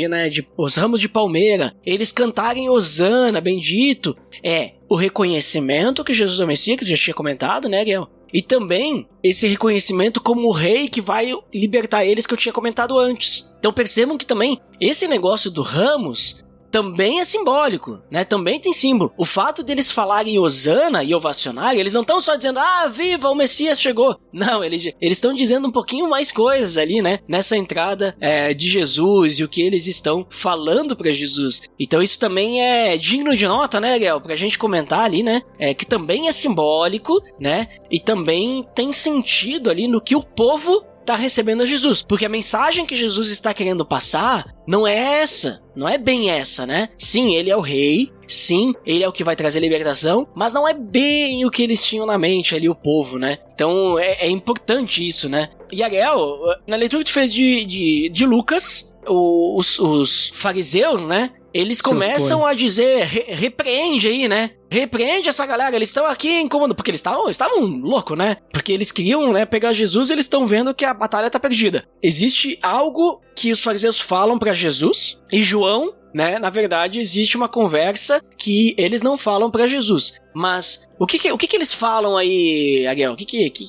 os ramos de palmeira, eles cantarem Hosana, bendito, é o reconhecimento que Jesus é o Messias, que eu já tinha comentado, né, Ariel? E também esse reconhecimento como o rei que vai libertar eles, que eu tinha comentado antes. Então percebam que também esse negócio do ramos também é simbólico, né? Também tem símbolo. O fato deles falarem Hosana e ovacionarem, eles não estão só dizendo, viva, o Messias chegou. Não, eles estão dizendo um pouquinho mais coisas ali, né? Nessa entrada de Jesus e o que eles estão falando para Jesus. Então isso também é digno de nota, né, Ariel? Pra gente comentar ali, né? Que também é simbólico, né? E também tem sentido ali no que o povo tá recebendo a Jesus. Porque a mensagem que Jesus está querendo passar não é essa, não é bem essa, né? Sim, ele é o rei, sim, ele é o que vai trazer libertação, mas não é bem o que eles tinham na mente ali, o povo, né? Então é importante isso, né? E Ariel, na leitura que tu fez de Lucas, os fariseus, né? Eles começam a dizer, repreende aí, né? Repreende essa galera, eles estão aqui incomodando, porque eles estavam loucos, né? Porque eles queriam, né, pegar Jesus e eles estão vendo que a batalha tá perdida. Existe algo que os fariseus falam pra Jesus e João, né, na verdade existe uma conversa que eles não falam pra Jesus. Mas o que eles falam aí, Ariel? O que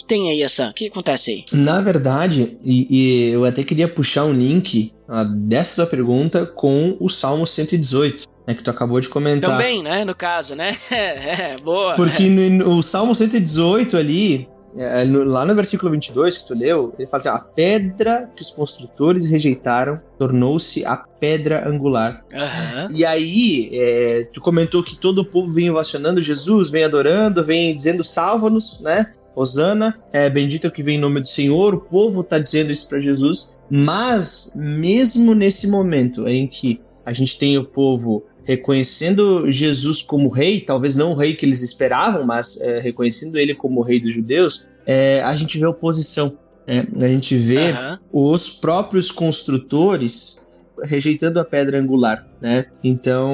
tem aí o que acontece aí? Na verdade, e eu até queria puxar um link dessa sua pergunta com o Salmo 118, né, que tu acabou de comentar. Também, né, no caso, né? Boa. Porque no Salmo 118 ali, lá no versículo 22 que tu leu, ele fala assim, a pedra que os construtores rejeitaram tornou-se a pedra angular. Uhum. E aí, tu comentou que todo o povo vem ovacionando Jesus, vem adorando, vem dizendo salva-nos, né? Hosana, bendito é o que vem em nome do Senhor, o povo está dizendo isso para Jesus, mas mesmo nesse momento em que a gente tem o povo reconhecendo Jesus como rei, talvez não o rei que eles esperavam, mas reconhecendo ele como rei dos judeus, a gente vê oposição, a gente vê os próprios construtores rejeitando a pedra angular, né? Então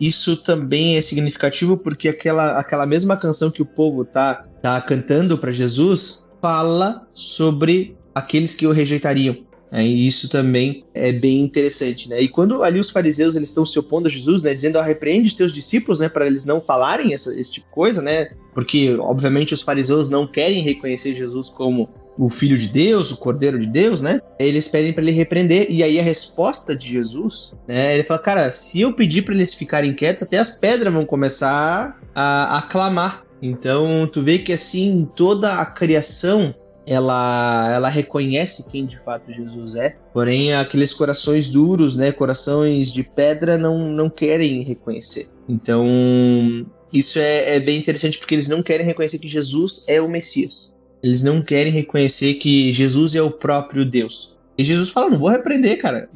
isso também é significativo porque aquela mesma canção que o povo tá cantando para Jesus fala sobre aqueles que o rejeitariam. E isso também é bem interessante, né? E quando ali os fariseus eles estão se opondo a Jesus, né, dizendo, repreende os teus discípulos, né, para eles não falarem esse tipo de coisa, né? Porque obviamente os fariseus não querem reconhecer Jesus como o Filho de Deus, o Cordeiro de Deus, né? Eles pedem para ele repreender, e aí a resposta de Jesus, né? Ele fala, cara, se eu pedir para eles ficarem quietos, até as pedras vão começar a clamar. Então tu vê que assim toda a criação ela reconhece quem de fato Jesus é, porém aqueles corações duros, né, corações de pedra não querem reconhecer. Então isso é bem interessante porque eles não querem reconhecer que Jesus é o Messias. Eles não querem reconhecer que Jesus é o próprio Deus. E Jesus fala, não vou repreender, cara.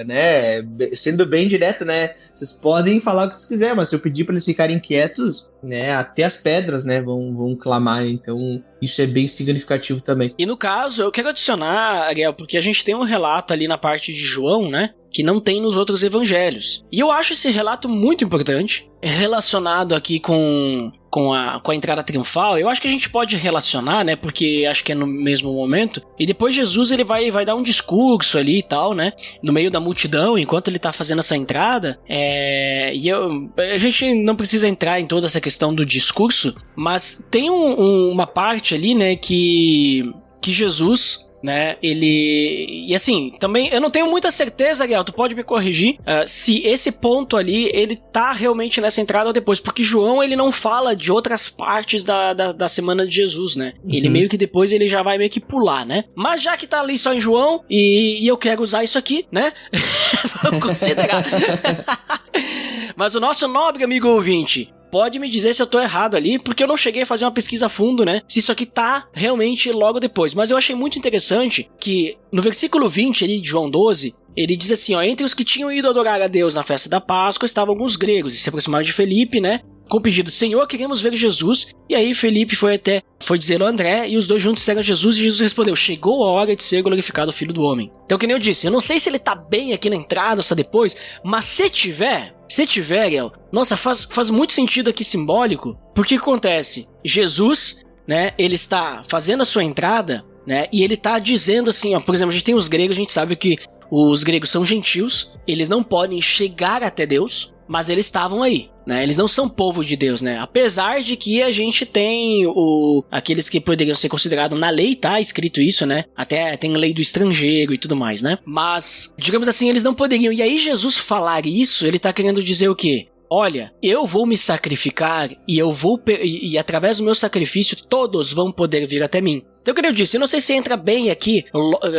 Né, sendo bem direto, né? Vocês podem falar o que vocês quiserem, mas se eu pedir para eles ficarem quietos, né, até as pedras, né, vão clamar. Então, isso é bem significativo também. E no caso, eu quero adicionar, Ariel, porque a gente tem um relato ali na parte de João, né, que não tem nos outros evangelhos. E eu acho esse relato muito importante, relacionado aqui com a entrada triunfal. Eu acho que a gente pode relacionar, né, porque acho que é no mesmo momento, e depois Jesus ele vai dar um discurso ali e tal, né, no meio da multidão, enquanto ele tá fazendo essa entrada, a gente não precisa entrar em toda essa questão do discurso, mas tem uma parte ali, né, que Jesus, né, e assim, também eu não tenho muita certeza, Ariel, tu pode me corrigir, se esse ponto ali, ele tá realmente nessa entrada ou depois, porque João, ele não fala de outras partes da semana de Jesus, né, ele meio que depois, ele já vai meio que pular, né, mas já que tá ali só em João, e eu quero usar isso aqui, né, vamos considerar, mas o nosso nobre amigo ouvinte, pode me dizer se eu tô errado ali, porque eu não cheguei a fazer uma pesquisa a fundo, né? Se isso aqui tá realmente logo depois. Mas eu achei muito interessante que no versículo 20 ali de João 12, ele diz assim, ó, entre os que tinham ido adorar a Deus na festa da Páscoa estavam alguns gregos, e se aproximaram de Felipe, né? Com o pedido, Senhor, queremos ver Jesus. E aí Felipe foi dizer ao André, e os dois juntos disseram a Jesus, e Jesus respondeu, chegou a hora de ser glorificado o Filho do Homem. Então, que nem eu disse, eu não sei se ele tá bem aqui na entrada ou só depois, mas se tiver, Ariel, nossa, faz muito sentido aqui simbólico, porque o que acontece? Jesus, né, ele está fazendo a sua entrada, né, e ele está dizendo assim, ó, por exemplo, a gente tem os gregos, a gente sabe que os gregos são gentios, eles não podem chegar até Deus, mas eles estavam aí, né, eles não são povo de Deus, né, apesar de que a gente tem aqueles que poderiam ser considerados, na lei tá escrito isso, né, até tem lei do estrangeiro e tudo mais, né, mas, digamos assim, eles não poderiam, e aí Jesus falar isso, ele tá querendo dizer o quê? Olha, eu vou me sacrificar e através do meu sacrifício todos vão poder vir até mim. Então, como eu disse, eu não sei se entra bem aqui,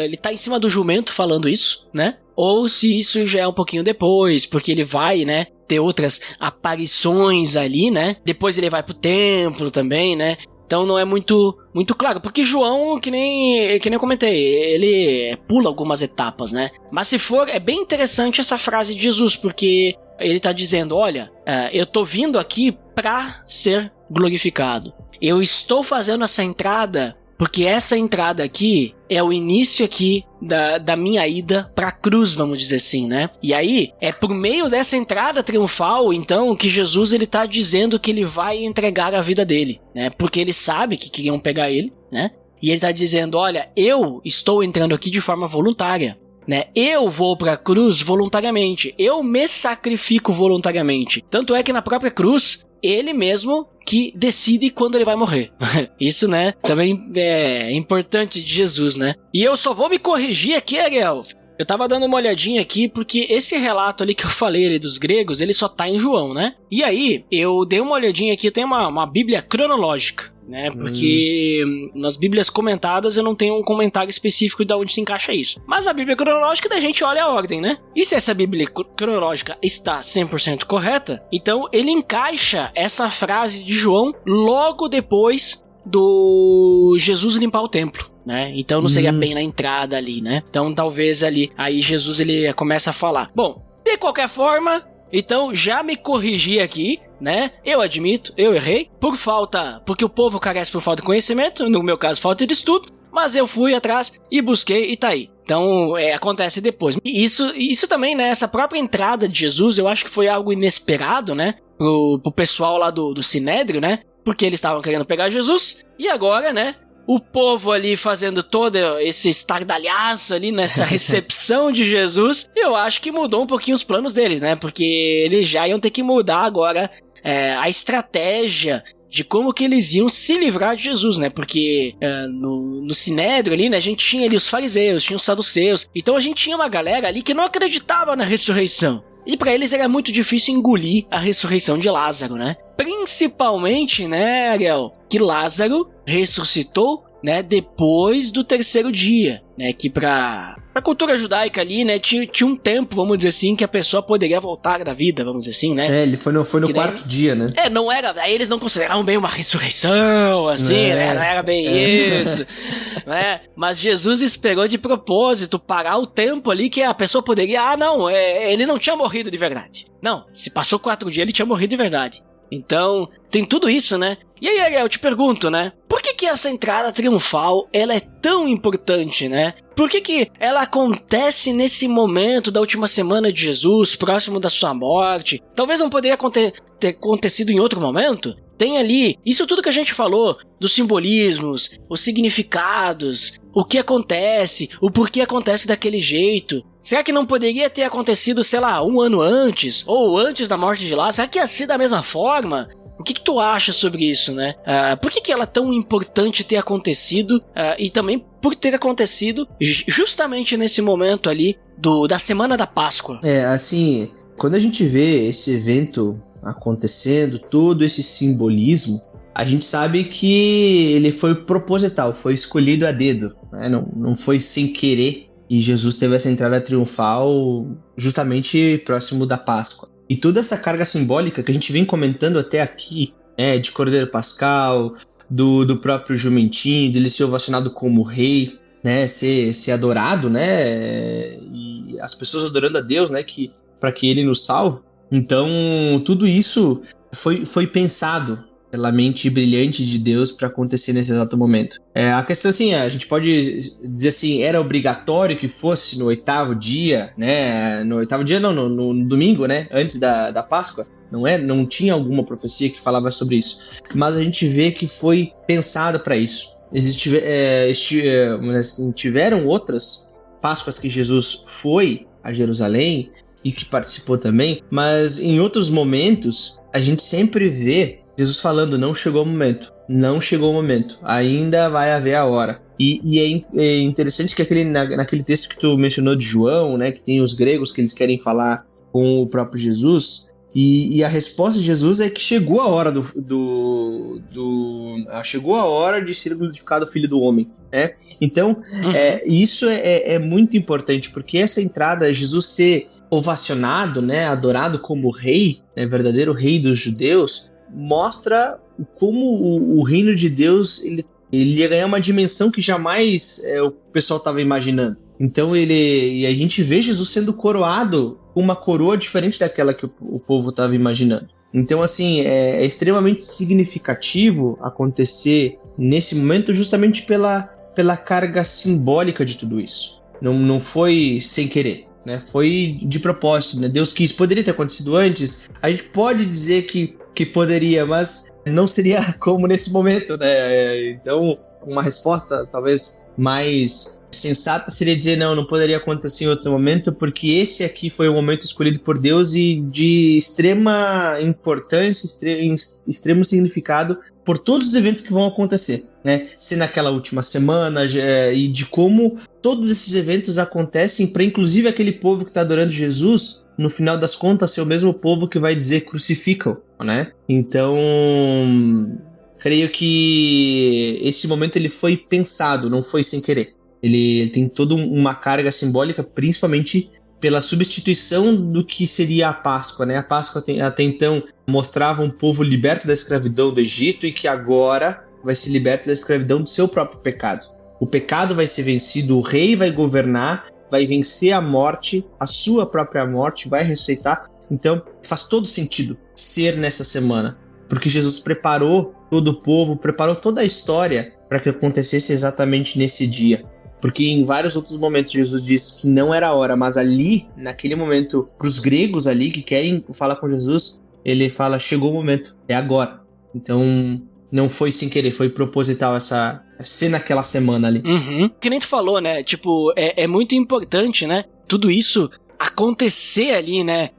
ele tá em cima do jumento falando isso, né? Ou se isso já é um pouquinho depois, porque ele vai, né, ter outras aparições ali, né? Depois ele vai pro templo também, né? Então não é muito claro, porque João, que nem eu comentei, ele pula algumas etapas, né? Mas se for, é bem interessante essa frase de Jesus, porque ele tá dizendo, olha, eu tô vindo aqui pra ser glorificado. Eu estou fazendo essa entrada porque essa entrada aqui é o início aqui da minha ida pra cruz, vamos dizer assim, né? E aí, é por meio dessa entrada triunfal, então, que Jesus ele tá dizendo que ele vai entregar a vida dele, né? Porque ele sabe que queriam pegar ele, né? E ele tá dizendo, olha, eu estou entrando aqui de forma voluntária, né? Eu vou pra cruz voluntariamente, eu me sacrifico voluntariamente. Tanto é que na própria cruz, ele mesmo que decide quando ele vai morrer. Isso, né, também é importante de Jesus, né? E eu só vou me corrigir aqui, Ariel. Eu tava dando uma olhadinha aqui, porque esse relato ali que eu falei ali dos gregos, ele só tá em João, né? E aí, eu dei uma olhadinha aqui, tem uma bíblia cronológica, né? Porque nas bíblias comentadas eu não tenho um comentário específico de onde se encaixa isso. Mas a bíblia cronológica, a gente olha a ordem, né? E se essa bíblia cronológica está 100% correta, então ele encaixa essa frase de João logo depois do Jesus limpar o templo, né? Então não seria bem na entrada ali, né? Então talvez ali, aí Jesus ele começa a falar. Bom, de qualquer forma, então já me corrigi aqui, né? Eu admito, eu errei, porque o povo carece por falta de conhecimento, no meu caso falta de estudo, mas eu fui atrás e busquei e tá aí. Então, acontece depois. E isso também, né? Essa própria entrada de Jesus, eu acho que foi algo inesperado, né? Pro pessoal lá do Sinédrio, né? Porque eles estavam querendo pegar Jesus, e agora, né? O povo ali fazendo todo esse estardalhaço ali nessa recepção de Jesus, eu acho que mudou um pouquinho os planos deles, né? Porque eles já iam ter que mudar agora a estratégia de como que eles iam se livrar de Jesus, né? Porque no Sinédrio ali, né? A gente tinha ali os fariseus, tinha os saduceus. Então a gente tinha uma galera ali que não acreditava na ressurreição. E para eles era muito difícil engolir a ressurreição de Lázaro, né? Principalmente, né, Ariel, que Lázaro ressuscitou, né, depois do 3º dia, né, que pra cultura judaica ali, né, tinha um tempo, vamos dizer assim, que a pessoa poderia voltar da vida, vamos dizer assim, né? Ele foi no 4º dia, né? Não era, aí eles não consideravam bem uma ressurreição, assim, né, não era bem isso, né? Mas Jesus esperou de propósito parar o tempo ali que a pessoa poderia, ele não tinha morrido de verdade. Não, se passou 4 dias, ele tinha morrido de verdade. Então, tem tudo isso, né? E aí, Ariel, eu te pergunto, né? Por que essa entrada triunfal, ela é tão importante, né? Por que ela acontece nesse momento da última semana de Jesus, próximo da sua morte? Talvez não poderia ter acontecido em outro momento? Tem ali, isso tudo que a gente falou, dos simbolismos, os significados, o que acontece, o porquê acontece daquele jeito. Será que não poderia ter acontecido, sei lá, 1 ano antes, ou antes da morte de Lázaro? Será que ia ser da mesma forma? O que tu acha sobre isso, né? Por que ela é tão importante ter acontecido e também por ter acontecido justamente nesse momento ali da Semana da Páscoa? Assim, quando a gente vê esse evento acontecendo, todo esse simbolismo, a gente sabe que ele foi proposital, foi escolhido a dedo, né? Não foi sem querer, e Jesus teve essa entrada triunfal justamente próximo da Páscoa. E toda essa carga simbólica que a gente vem comentando até aqui, de Cordeiro Pascal, do próprio jumentinho, dele ser ovacionado como rei, né, ser adorado, né, e as pessoas adorando a Deus, né, para que ele nos salve. Então, tudo isso foi pensado pela mente brilhante de Deus para acontecer nesse exato momento. A questão assim, a gente pode dizer assim, era obrigatório que fosse no 8º dia, né? No 8º dia não, no domingo, né? Antes da Páscoa. Não tinha alguma profecia que falava sobre isso. Mas a gente vê que foi pensado para isso. Tiveram outras Páscoas que Jesus foi a Jerusalém e que participou também, mas em outros momentos a gente sempre vê Jesus falando, não chegou o momento, ainda vai haver a hora. E é interessante que naquele texto que tu mencionou de João, né, que tem os gregos que eles querem falar com o próprio Jesus, e a resposta de Jesus é que chegou a hora chegou a hora de ser glorificado o Filho do Homem, né? Então, isso é muito importante, porque essa entrada, Jesus ser ovacionado, né, adorado como rei, né, verdadeiro rei dos judeus, mostra como o reino de Deus ele ia ganhar uma dimensão que jamais o pessoal estava imaginando. Então e a gente vê Jesus sendo coroado com uma coroa diferente daquela que o povo estava imaginando. Então, assim, é extremamente significativo acontecer nesse momento justamente pela carga simbólica de tudo isso. Não foi sem querer, né? Foi de propósito, né? Deus quis. Poderia ter acontecido antes? A gente pode dizer que poderia, mas não seria como nesse momento, né? Então, uma resposta talvez mais sensata seria dizer não poderia acontecer em outro momento, porque esse aqui foi o momento escolhido por Deus e de extrema importância, extremo significado por todos os eventos que vão acontecer, né? Se naquela última semana e de como todos esses eventos acontecem para inclusive aquele povo que está adorando Jesus, no final das contas, ser o mesmo povo que vai dizer crucificam, né? Então, creio que esse momento ele foi pensado, não foi sem querer. Ele tem toda uma carga simbólica, principalmente pela substituição do que seria a Páscoa, né? A Páscoa até então mostrava um povo liberto da escravidão do Egito e que agora vai ser liberto da escravidão do seu próprio pecado. O pecado vai ser vencido, o rei vai governar, vai vencer a morte, a sua própria morte, vai ressuscitar. Então faz todo sentido ser nessa semana, porque Jesus preparou todo o povo, preparou toda a história para que acontecesse exatamente nesse dia. Porque em vários outros momentos Jesus disse que não era a hora, mas ali, naquele momento, para os gregos ali que querem falar com Jesus, ele fala, chegou o momento, é agora. Então, não foi sem querer, foi proposital ser naquela semana ali. Uhum. Que nem tu falou, né? Tipo, é muito importante, né? Tudo isso acontecer ali, né?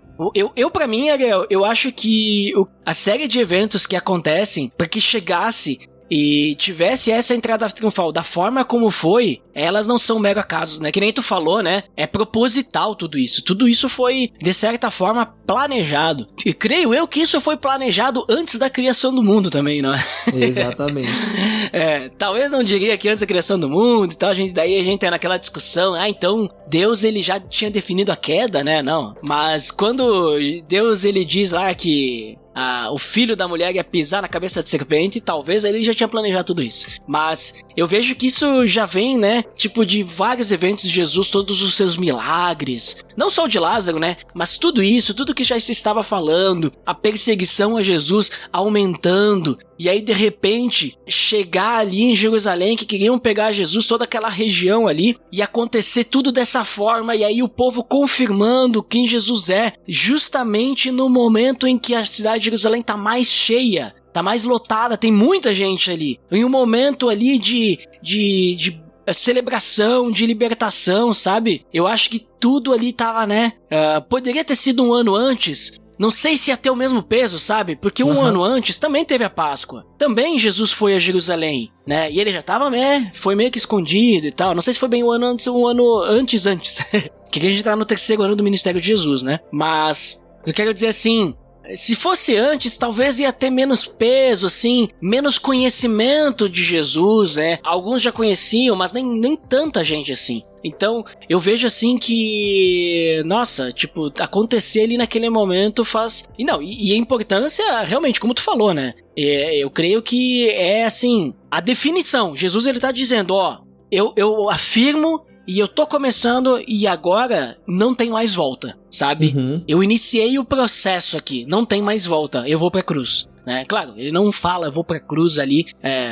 Eu pra mim, Ariel, eu acho que a série de eventos que acontecem para que chegasse e tivesse essa entrada triunfal da forma como foi, elas não são mero acasos, né? Que nem tu falou, né? É proposital tudo isso. Tudo isso foi, de certa forma, planejado. E creio eu que isso foi planejado antes da criação do mundo também, não é? Exatamente. Talvez não diria que antes da criação do mundo e tal, daí a gente é naquela discussão, então Deus ele já tinha definido a queda, né? Não. Mas quando Deus ele diz lá que o filho da mulher ia pisar na cabeça de serpente, talvez ele já tinha planejado tudo isso. Mas eu vejo que isso já vem, né, tipo de vários eventos de Jesus, todos os seus milagres, não só o de Lázaro, né, mas tudo isso, tudo que já se estava falando, a perseguição a Jesus aumentando, e aí de repente chegar ali em Jerusalém, que queriam pegar Jesus, toda aquela região ali, e acontecer tudo dessa forma, e aí o povo confirmando quem Jesus é, justamente no momento em que a cidade de Jerusalém tá mais cheia, tá mais lotada, tem muita gente ali, em um momento ali de celebração, de libertação, sabe? Eu acho que tudo ali tava, né? Poderia ter sido um ano antes, não sei se ia ter o mesmo peso, sabe? Porque um ano antes também teve a Páscoa. Também Jesus foi a Jerusalém, né? E ele já tava, foi meio que escondido e tal. Não sei se foi bem um ano antes ou um ano antes. Que a gente tá no 3º ano do ministério de Jesus, né? Mas eu quero dizer assim, se fosse antes, talvez ia ter menos peso, assim, menos conhecimento de Jesus, né? Alguns já conheciam, mas nem tanta gente assim. Então, eu vejo assim que, nossa, tipo, acontecer ali naquele momento faz... E a importância, realmente, como tu falou, né? Eu creio que é, assim, a definição. Jesus, ele tá dizendo, eu afirmo e eu tô começando e agora não tem mais volta, sabe? Eu iniciei o processo aqui, não tem mais volta, eu vou pra cruz. Né? Claro, ele não fala, eu vou pra cruz ali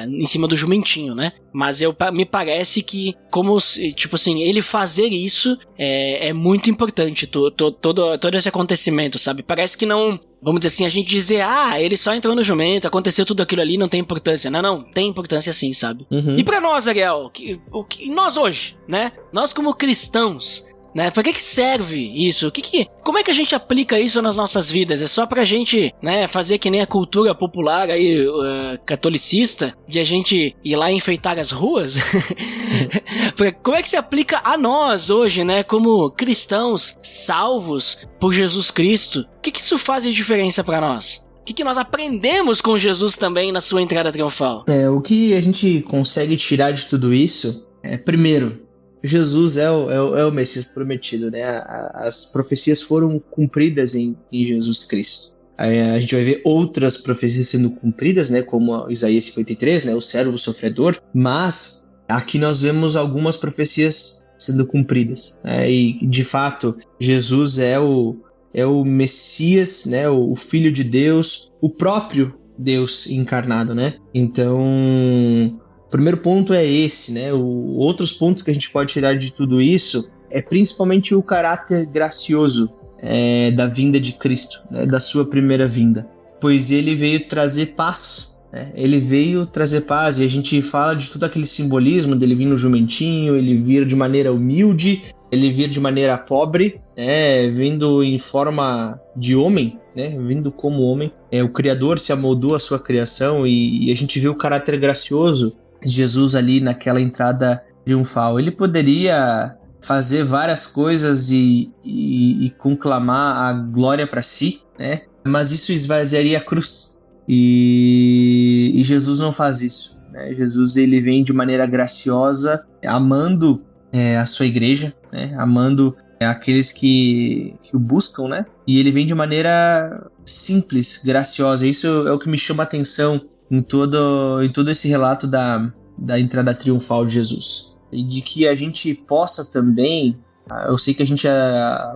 em cima do jumentinho, né? Mas me parece que, como, tipo assim, ele fazer isso é muito importante, todo esse acontecimento, sabe? Parece que não, vamos dizer assim, a gente dizer, ele só entrou no jumento, aconteceu tudo aquilo ali, não tem importância. Não, tem importância sim, sabe? E pra nós, Ariel, nós hoje, né? Nós como cristãos, né? Pra que serve isso? Como é que a gente aplica isso nas nossas vidas? É só pra gente, né, fazer que nem a cultura popular aí, catolicista, de a gente ir lá e enfeitar as ruas? Como é que se aplica a nós hoje, né, como cristãos salvos por Jesus Cristo? O que isso faz de diferença pra nós? O que nós aprendemos com Jesus também na sua entrada triunfal? O que a gente consegue tirar de tudo isso primeiro, Jesus é o Messias prometido, né? As profecias foram cumpridas em Jesus Cristo. A gente vai ver outras profecias sendo cumpridas, né, como Isaías 53, né, o servo sofredor, mas aqui nós vemos algumas profecias sendo cumpridas, né, e de fato Jesus é o Messias, né, o Filho de Deus, o próprio Deus encarnado, né? Então, o primeiro ponto é esse, né? Outros pontos que a gente pode tirar de tudo isso é principalmente o caráter gracioso da vinda de Cristo, né, da sua primeira vinda, pois ele veio trazer paz, né? Ele veio trazer paz, e a gente fala de todo aquele simbolismo dele vir no jumentinho, ele vir de maneira humilde, ele vir de maneira pobre, né, vindo em forma de homem, né, vindo como homem. O Criador se amoldou à sua criação, e a gente vê o caráter gracioso de Jesus ali naquela entrada triunfal. Ele poderia fazer várias coisas e conclamar a glória para si, né, mas isso esvaziaria a cruz. E Jesus não faz isso, né? Jesus ele vem de maneira graciosa, amando a sua igreja, né? Amando aqueles que o buscam, né? E ele vem de maneira simples, graciosa. Isso é o que me chama a atenção em todo esse relato da entrada triunfal de Jesus. E de que a gente possa também, eu sei que a gente,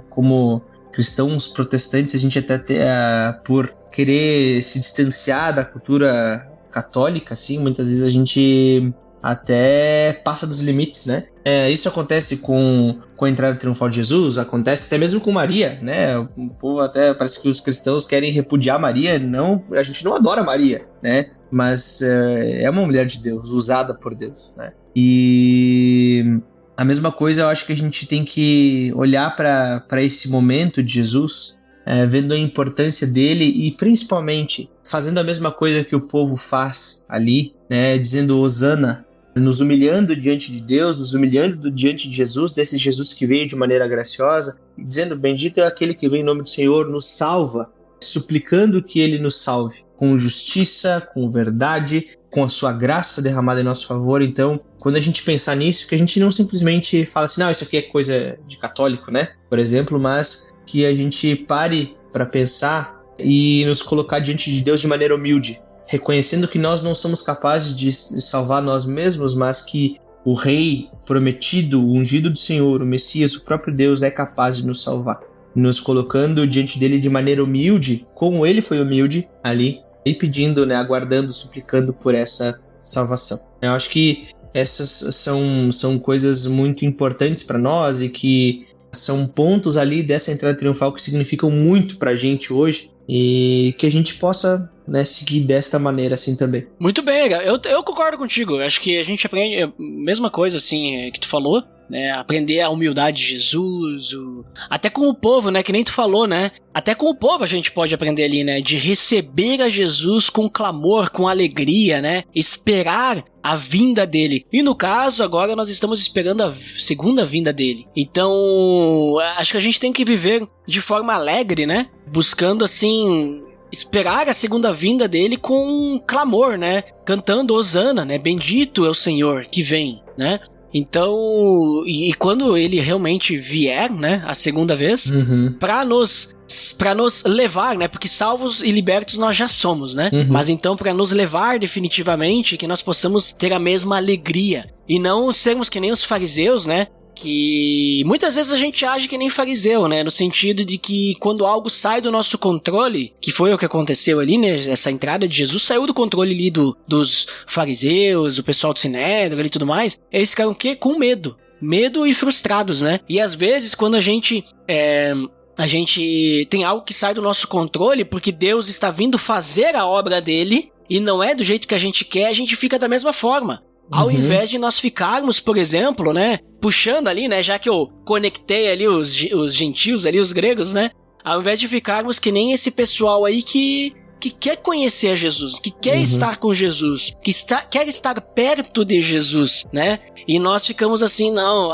como cristãos protestantes, a gente até por querer se distanciar da cultura católica, assim, muitas vezes a gente até passa dos limites, né? Isso acontece com a entrada triunfal de Jesus, acontece até mesmo com Maria, né? O povo até parece que os cristãos querem repudiar Maria. Não, a gente não adora Maria, né? Mas é uma mulher de Deus, usada por Deus, né? E a mesma coisa eu acho que a gente tem que olhar para esse momento de Jesus, vendo a importância dele e principalmente fazendo a mesma coisa que o povo faz ali, né? Dizendo Hosana, nos humilhando diante de Deus, nos humilhando diante de Jesus, desse Jesus que veio de maneira graciosa, dizendo bendito é aquele que vem em nome do Senhor, nos salva, suplicando que ele nos salve, com justiça, com verdade, com a sua graça derramada em nosso favor. Então, quando a gente pensar nisso, que a gente não simplesmente fala assim, não, isso aqui é coisa de católico, né, por exemplo, mas que a gente pare para pensar e nos colocar diante de Deus de maneira humilde, reconhecendo que nós não somos capazes de salvar nós mesmos, mas que o Rei prometido, o ungido do Senhor, o Messias, o próprio Deus é capaz de nos salvar, nos colocando diante dele de maneira humilde, como ele foi humilde ali, e pedindo, né, aguardando, suplicando por essa salvação. Eu acho que essas são coisas muito importantes para nós e que são pontos ali dessa entrada triunfal que significam muito para a gente hoje e que a gente possa, né, seguir desta maneira assim também. Muito bem, eu concordo contigo. Eu acho que a gente aprende a mesma coisa assim que tu falou, né? Aprender a humildade de Jesus, até com o povo, né? Que nem tu falou, né? Até com o povo a gente pode aprender ali, né? De receber a Jesus com clamor, com alegria, né? Esperar a vinda dele. E no caso, agora nós estamos esperando a segunda vinda dele. Então, acho que a gente tem que viver de forma alegre, né? Buscando, assim, esperar a segunda vinda dele com clamor, né? Cantando Hosana, né? Bendito é o Senhor que vem, né? Então, e quando ele realmente vier, né, a segunda vez, para nos levar, né, porque salvos e libertos nós já somos, né, mas então para nos levar definitivamente, que nós possamos ter a mesma alegria, e não sermos que nem os fariseus, né, que muitas vezes a gente age que nem fariseu, né, no sentido de que quando algo sai do nosso controle, que foi o que aconteceu ali, né, essa entrada de Jesus saiu do controle ali dos fariseus, o pessoal do Sinédrio e tudo mais, eles ficaram o quê? Com medo e frustrados, né, e às vezes quando a gente tem algo que sai do nosso controle, porque Deus está vindo fazer a obra dele, e não é do jeito que a gente quer, a gente fica da mesma forma. Ao invés de nós ficarmos, por exemplo, né, puxando ali, né, já que eu conectei ali os gentios ali, os gregos, né, ao invés de ficarmos que nem esse pessoal aí que quer conhecer Jesus, que quer estar com Jesus, quer estar perto de Jesus, né, E nós ficamos assim, não,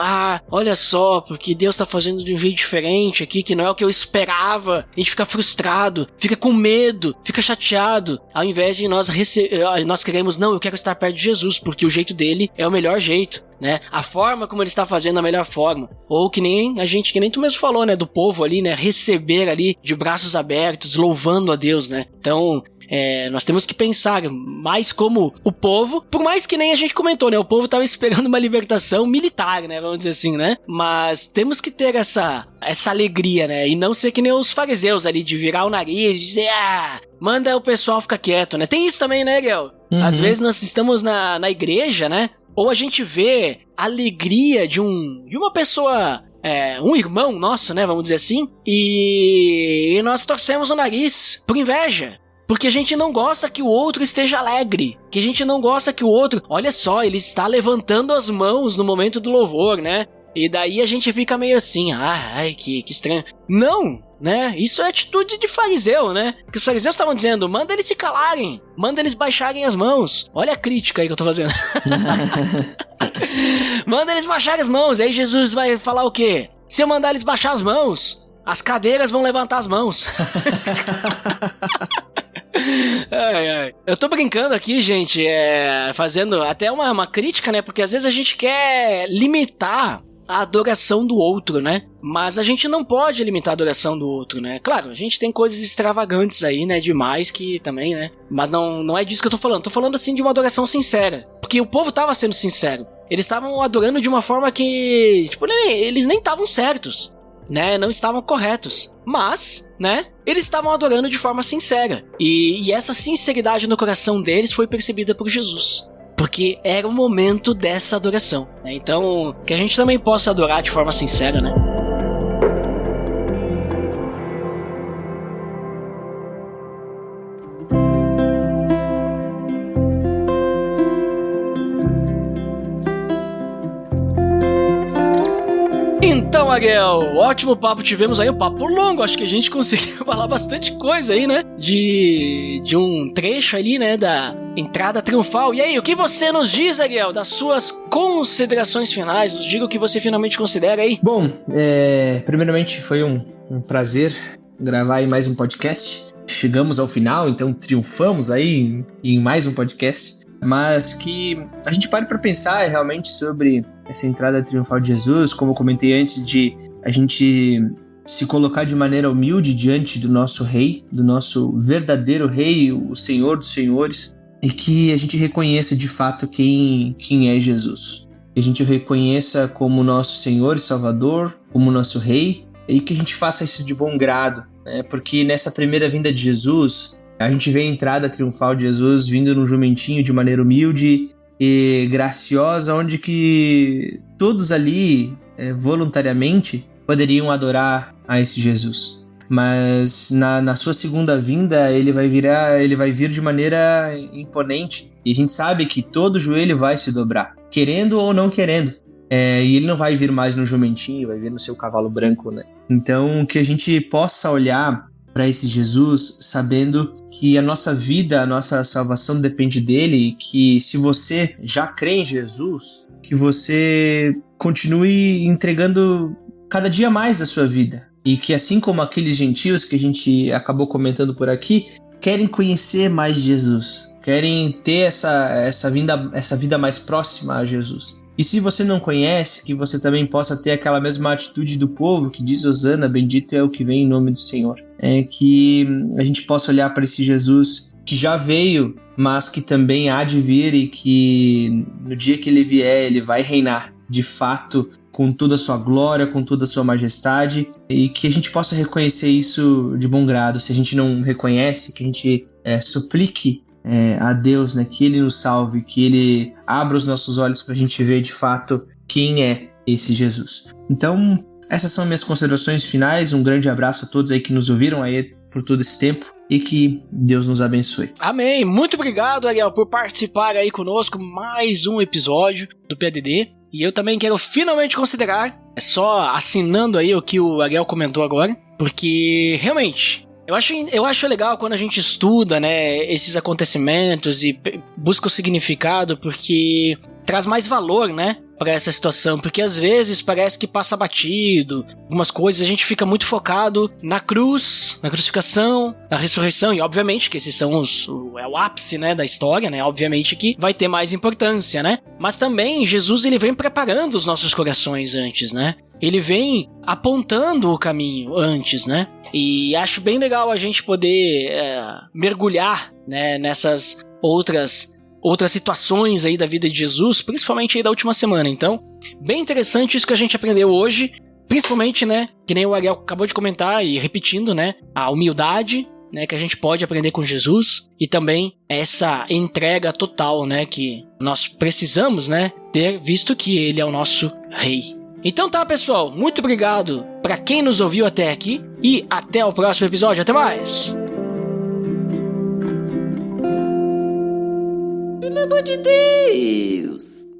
olha só, porque Deus tá fazendo de um jeito diferente aqui, que não é o que eu esperava. A gente fica frustrado, fica com medo, fica chateado, ao invés de nós queremos, não, eu quero estar perto de Jesus, porque o jeito dele é o melhor jeito, né? A forma como ele está fazendo é a melhor forma. Ou que nem tu mesmo falou, né? Do povo ali, né? Receber ali de braços abertos, louvando a Deus, né? Então, nós temos que pensar mais como o povo, por mais que nem a gente comentou, né? O povo estava esperando uma libertação militar, né? Vamos dizer assim, né? Mas temos que ter essa alegria, né? E não ser que nem os fariseus ali, de virar o nariz e dizer, manda o pessoal ficar quieto, né? Tem isso também, né, Ariel? Às vezes nós estamos na igreja, né? Ou a gente vê a alegria de uma pessoa, um irmão nosso, né, vamos dizer assim, e nós torcemos o nariz por inveja. Porque a gente não gosta que o outro esteja alegre. Que a gente não gosta que o outro... Olha só, ele está levantando as mãos no momento do louvor, né? E daí a gente fica meio assim, que estranho. Não, né? Isso é atitude de fariseu, né? Que os fariseus estavam dizendo, manda eles se calarem, manda eles baixarem as mãos. Olha a crítica aí que eu tô fazendo. Manda eles baixarem as mãos. Aí Jesus vai falar o quê? Se eu mandar eles baixar as mãos, as cadeiras vão levantar as mãos. Eu tô brincando aqui, gente, fazendo até uma crítica, né? Porque às vezes a gente quer limitar a adoração do outro, né? Mas a gente não pode limitar a adoração do outro, né? Claro, a gente tem coisas extravagantes aí, né? Demais que também, né? Mas não é disso que eu tô falando. Tô falando, assim, de uma adoração sincera. Porque o povo tava sendo sincero. Eles estavam adorando de uma forma que... tipo, eles nem estavam certos, né? Não estavam corretos. Mas, né? Eles estavam adorando de forma sincera. E essa sinceridade no coração deles foi percebida por Jesus. Porque era o momento dessa adoração, né? Então, que a gente também possa adorar de forma sincera, né? Então, Ariel, ótimo papo tivemos aí, um papo longo, acho que a gente conseguiu falar bastante coisa aí, né, de um trecho ali, né, da entrada triunfal. E aí, o que você nos diz, Ariel, das suas considerações finais? Nos diga o que você finalmente considera aí. Bom, primeiramente foi um prazer gravar aí mais um podcast. Chegamos ao final, então triunfamos aí em mais um podcast. Mas que a gente pare para pensar realmente sobre essa entrada triunfal de Jesus, como eu comentei antes, de a gente se colocar de maneira humilde diante do nosso rei, do nosso verdadeiro rei, o Senhor dos Senhores, e que a gente reconheça de fato quem é Jesus. Que a gente o reconheça como nosso Senhor e Salvador, como nosso rei, e que a gente faça isso de bom grado, né? Porque nessa primeira vinda de Jesus, a gente vê a entrada triunfal de Jesus vindo num jumentinho de maneira humilde e graciosa, onde que todos ali, voluntariamente, poderiam adorar a esse Jesus. Mas na sua segunda vinda, ele vai vir de maneira imponente. E a gente sabe que todo joelho vai se dobrar, querendo ou não querendo. E ele não vai vir mais no jumentinho, vai vir no seu cavalo branco, né? Então, que a gente possa olhar para esse Jesus, sabendo que a nossa vida, a nossa salvação depende dele, e que se você já crê em Jesus, que você continue entregando cada dia mais da sua vida. E que assim como aqueles gentios que a gente acabou comentando por aqui, querem conhecer mais Jesus, querem ter essa vida mais próxima a Jesus. E se você não conhece, que você também possa ter aquela mesma atitude do povo que diz: Hosana, bendito é o que vem em nome do Senhor. Que a gente possa olhar para esse Jesus que já veio, mas que também há de vir, e que no dia que ele vier, ele vai reinar de fato com toda a sua glória, com toda a sua majestade, e que a gente possa reconhecer isso de bom grado. Se a gente não reconhece, que a gente suplique a Deus, né, que ele nos salve, que ele abra os nossos olhos para a gente ver de fato quem é esse Jesus. Então, essas são minhas considerações finais. Um grande abraço a todos aí que nos ouviram aí por todo esse tempo, e que Deus nos abençoe. Amém. Muito obrigado, Ariel, por participar aí conosco mais um episódio do PADD. E eu também quero finalmente considerar, só assinando aí o que o Ariel comentou agora, porque realmente eu acho legal quando a gente estuda, né, esses acontecimentos e busca o significado, porque traz mais valor, né, para essa situação, porque às vezes parece que passa batido, algumas coisas a gente fica muito focado na cruz, na crucificação, na ressurreição, e obviamente que esses são é o ápice, né, da história, né, obviamente que vai ter mais importância, né, mas também Jesus ele vem preparando os nossos corações antes, né, ele vem apontando o caminho antes, né, e acho bem legal a gente poder mergulhar, né, nessas outras situações aí da vida de Jesus, principalmente aí da última semana. Então, bem interessante isso que a gente aprendeu hoje, principalmente, né, que nem o Ariel acabou de comentar e repetindo, né, a humildade, né, que a gente pode aprender com Jesus e também essa entrega total, né, que nós precisamos, né, ter, visto que ele é o nosso rei. Então tá, pessoal, muito obrigado para quem nos ouviu até aqui e até o próximo episódio. Até mais! Pelo amor de Deus!